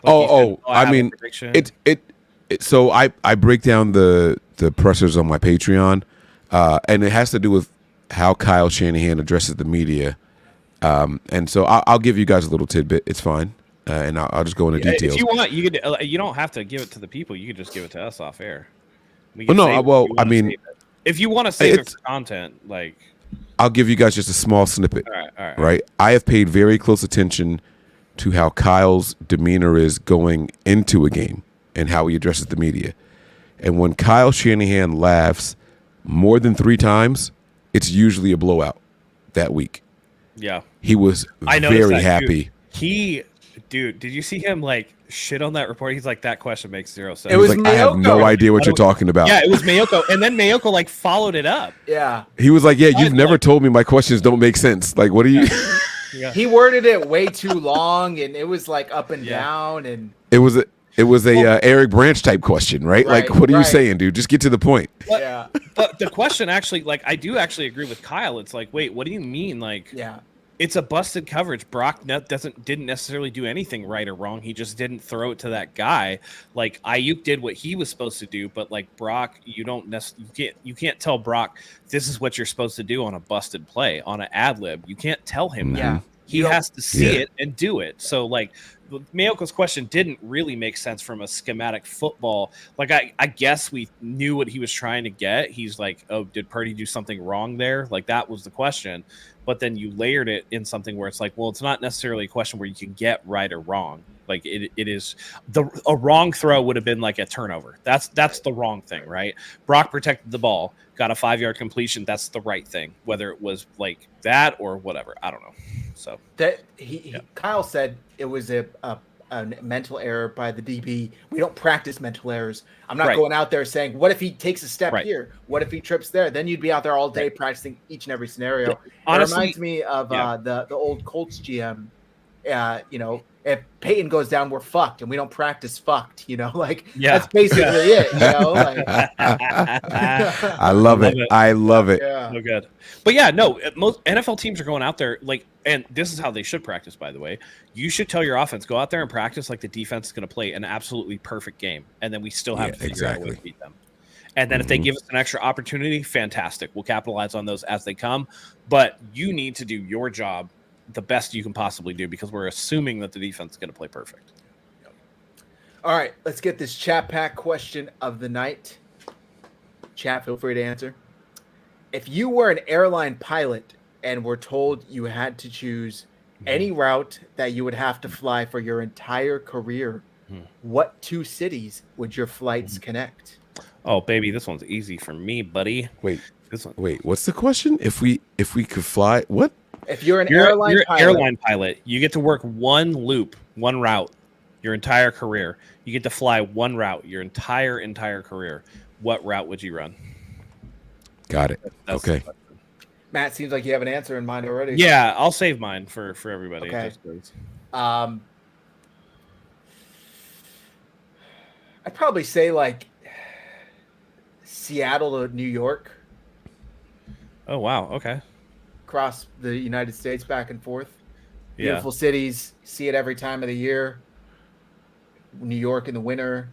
Like I mean, So I break down the pressers on my Patreon, and it has to do with how Kyle Shanahan addresses the media. And so I'll give you guys a little tidbit. It's fine. And I'll just go into details. If you want, you could. You don't have to give it to the people. You could just give it to us off air. If you want to save it for content, like I'll give you guys just a small snippet. All right. Right. I have paid very close attention to how Kyle's demeanor is going into a game and how he addresses the media. And when Kyle Shanahan laughs more than 3 times, it's usually a blowout that week. Yeah. He was very happy. Dude, did you see him like shit on that report? He's like, that question makes 0 sense. It was like, I have no idea what you're talking about. Yeah, it was Mayoko. And then Mayoko like followed it up. Yeah. He was like, yeah, you've never told me my questions don't make sense. Like, what do you... Yeah. He worded it way too long, and it was like up and down, and it was a Eric Branch type question, right? Like, what are you saying, dude? Just get to the point. But the question actually, like, I do actually agree with Kyle. It's like, wait, what do you mean? Like, it's a busted coverage. Brock didn't necessarily do anything right or wrong. He just didn't throw it to that guy. Like Ayuk did what he was supposed to do, but like Brock, you can't tell Brock this is what you're supposed to do on a busted play, on an ad lib. You can't tell him that. He has to see it and do it. So like Mayoko's question didn't really make sense from a schematic football. Like I guess we knew what he was trying to get. He's like, oh, did Purdy do something wrong there? Like that was the question. But then you layered it in something where it's like, well, it's not necessarily a question where you can get right or wrong. Like it is a wrong throw would have been like a turnover. That's the wrong thing, right? Brock protected the ball, got a 5-yard completion. That's the right thing, whether it was like that or whatever. I don't know. So that Kyle said it was a mental error by the DB. We don't practice mental errors. I'm not going out there saying, what if he takes a step here? What if he trips there? Then you'd be out there all day practicing each and every scenario. Honestly, it reminds me of the old Colts GM. if Peyton goes down, we're fucked, and we don't practice fucked. Like Yeah. that's basically it. Like I love it. I love it. yeah. So good. But yeah, no, most NFL teams are going out there and this is how they should practice, by the way. You should tell your offense, go out there and practice like the defense is going to play an absolutely perfect game. And then we still have to figure out a way to beat them. And then if they give us an extra opportunity, fantastic. We'll capitalize on those as they come. But you need to do your job the best you can possibly do because we're assuming that the defense is going to play perfect. All right, let's get this chat pack question of the night. Chat, feel free to answer. If you were an airline pilot and were told you had to choose any route that you would have to fly for your entire career, what 2 cities would your flights connect? Oh, baby, this one's easy for me, buddy. Wait, This one. wait. What's the question? If we could fly, what? If you're an You're airline an airline pilot, you get to work one loop, one route, your entire career. You get to fly one route, your entire career. What route would you run? Got it. That's Okay. Matt, seems like you have an answer in mind already. Yeah, I'll save mine for everybody. Okay. Just 'cause. I'd probably say like Seattle to New York, Oh wow. Okay. across the United States, back and forth. Yeah. Beautiful cities, see it every time of the year. New York in the winter,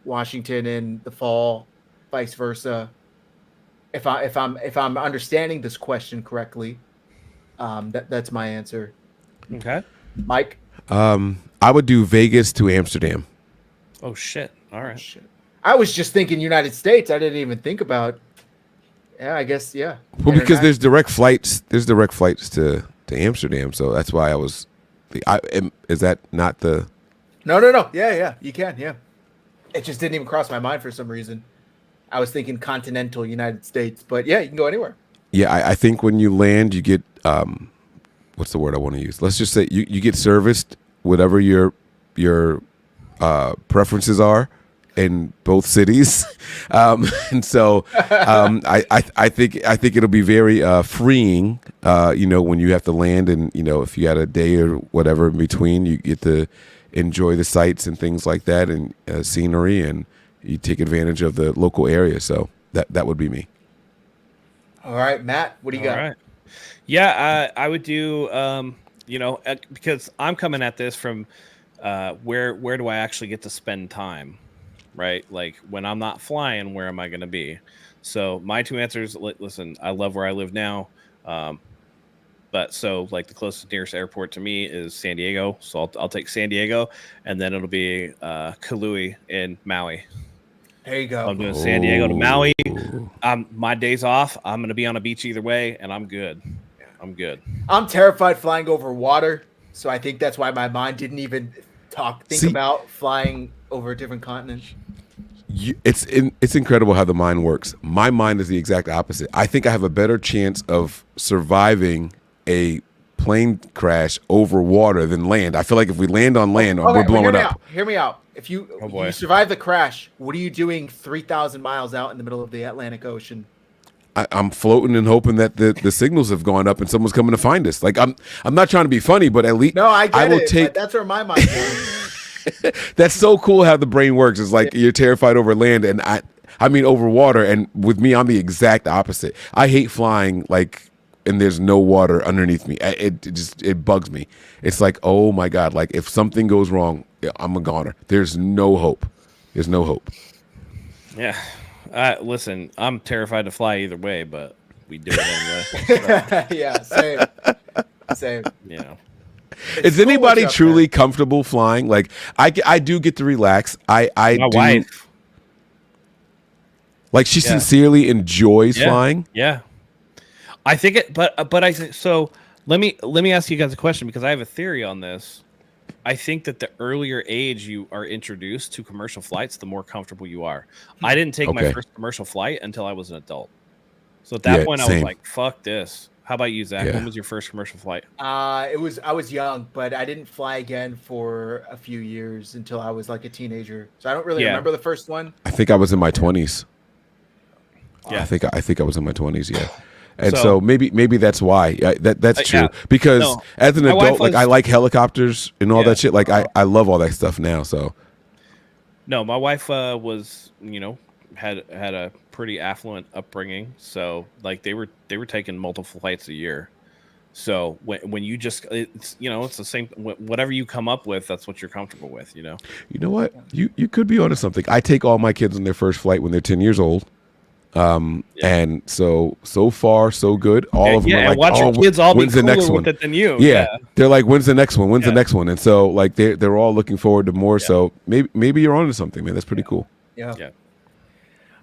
Washington in the fall, vice versa. If I'm understanding this question correctly, that's my answer. Okay. Mike? I would do Vegas to Amsterdam. Oh shit. All right. Shit. I was just thinking United States. I didn't even think about. Yeah, I guess yeah. Well, because there's direct flights. There's direct flights to Amsterdam, so that's why I was. Is that not the? No. Yeah. You can. Yeah. It just didn't even cross my mind for some reason. I was thinking continental United States, but yeah, you can go anywhere. Yeah, I think when you land, you get what's the word I want to use? Let's just say you get serviced, whatever your preferences are in both cities, and so I think it'll be very freeing. When you have to land, and if you had a day or whatever in between, you get to enjoy the sights and things like that, and scenery, and you take advantage of the local area. So that would be me. All right, Matt, what do you got? All right. Yeah, I would do. Because I'm coming at this from where do I actually get to spend time, right? Like when I'm not flying, where am I going to be? So my 2 answers. Listen, I love where I live now, but so like the closest nearest airport to me is San Diego. So I'll take San Diego, and then it'll be Kauai in Maui. There you go. I'm doing San Diego to Maui. My days off. I'm going to be on a beach either way, and I'm good. I'm good. I'm terrified flying over water, so I think that's why my mind didn't even think about flying over a different continent. It's incredible how the mind works. My mind is the exact opposite. I think I have a better chance of surviving a plane crash over water than land. I feel like if we land on land, we're blowing up. Hear me out. If you survive the crash, what are you doing 3,000 miles out in the middle of the Atlantic Ocean? I'm floating and hoping that the signals have gone up and someone's coming to find us. Like I'm not trying to be funny, but at least I will take. That's where my mind goes. That's so cool how the brain works. It's like you're terrified over land, and I mean over water. And with me, I'm the exact opposite. I hate flying and there's no water underneath me. It bugs me. It's like, oh my God, like if something goes wrong, I'm a goner. There's no hope. There's no hope. Yeah. Listen, I'm terrified to fly either way, but we do it anyway. Yeah, same. Is anybody truly comfortable flying? Like I do get to relax. My wife. Like she sincerely enjoys flying. Yeah. I think it, but so let me ask you guys a question because I have a theory on this. I think that the earlier age you are introduced to commercial flights, the more comfortable you are. I didn't take my first commercial flight until I was an adult. So at that point, I was like, fuck this. How about you, Zach? When was your first commercial flight? I was young, but I didn't fly again for a few years until I was like a teenager. So I don't really remember the first one. I think I was in my 20s. Yeah. I think I was in my 20s, yeah. And so maybe that's why. That's true. Yeah. Because No, as an my wife adult, like I was- like helicopters and all Yeah. that shit. Like I love all that stuff now. So No, my wife was, had a pretty affluent upbringing, so like they were taking multiple flights a year. So when you just it's it's the same, whatever you come up with, that's what you're comfortable with. you know what? You could be onto something. I take all my kids on their first flight when they're 10 years old. And so far so good. All of them are like, watch your kids all be when's the next cooler one? with it than you. Yeah. They're like, when's the next one? When's the Yeah. next one? And so like they're all looking forward to more. So maybe you're onto something, man. That's pretty cool. Yeah. Yeah.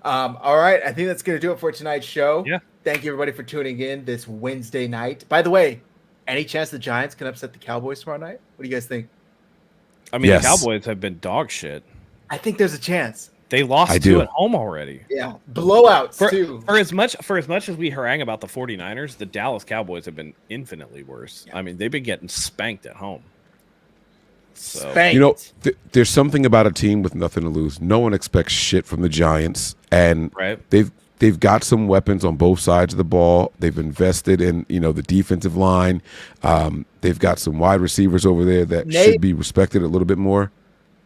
All right. I think that's going to do it for tonight's show. Yeah. Thank you, everybody, for tuning in this Wednesday night. By the way, any chance the Giants can upset the Cowboys tomorrow night? What do you guys think? I mean, Yes. the Cowboys have been dog shit. I think there's a chance. They lost I 2 do. at home already. Yeah. Blowouts, too. For as much as we harangue about the 49ers, the Dallas Cowboys have been infinitely worse. I mean, they've been getting spanked at home. So Spanked. You know, there's something about a team with nothing to lose. No one expects shit from the Giants, and Right. they've got some weapons on both sides of the ball. They've invested in the defensive line. They've got some wide receivers over there that should be respected a little bit more.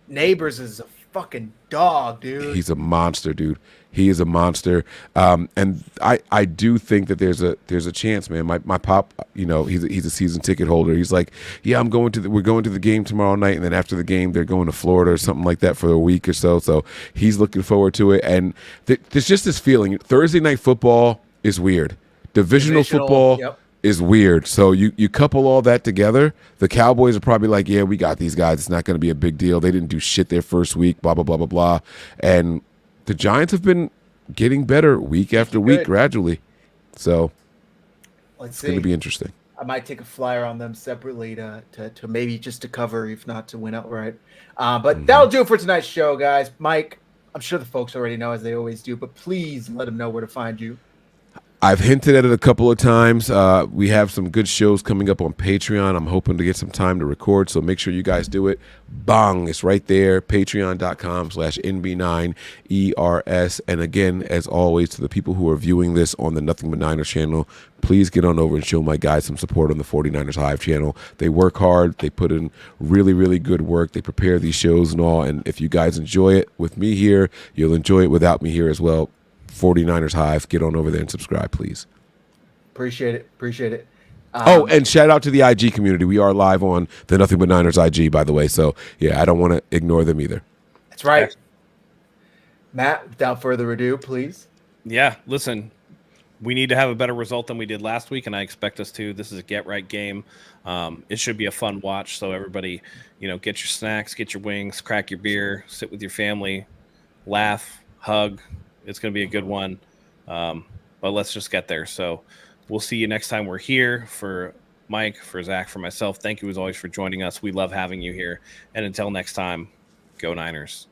Neighbors is a fucking dog, dude. He's a monster, dude. He is a monster. And I do think that there's a chance, man. My pop, he's a season ticket holder. He's like, yeah, we're going to the game tomorrow night, and then after the game they're going to Florida or something like that for a week or so. So he's looking forward to it. And there's just this feeling. Thursday night football is weird. Divisional football is weird. So you couple all that together, the Cowboys are probably like, yeah, we got these guys. It's not going to be a big deal. They didn't do shit their first week, blah, blah, blah, blah, blah. And the Giants have been getting better week after week gradually. So it's going to be interesting. I might take a flyer on them separately to maybe just to cover, if not to win outright. But that'll do it for tonight's show, guys. Mike, I'm sure the folks already know, as they always do, but please let them know where to find you. I've hinted at it a couple of times. We have some good shows coming up on Patreon. I'm hoping to get some time to record, so make sure you guys do it. Bang, it's right there, patreon.com/NB9ERS. And again, as always, to the people who are viewing this on the Nothing But Niners channel, please get on over and show my guys some support on the 49ers Hive channel. They work hard. They put in really, really good work. They prepare these shows and all. And if you guys enjoy it with me here, you'll enjoy it without me here as well. 49ers Hive, get on over there and subscribe, please. Appreciate it. And shout out to the IG community. We are live on the Nothing But Niners IG, by the way. So, yeah, I don't want to ignore them either. That's right. Matt, without further ado, please. Yeah, listen, we need to have a better result than we did last week, and I expect us to. This is a get-right game. It should be a fun watch, so everybody, get your snacks, get your wings, crack your beer, sit with your family, laugh, hug. It's going to be a good one, but let's just get there. So we'll see you next time we're here. For Mike, for Zach, for myself, thank you as always for joining us. We love having you here. And until next time, go Niners.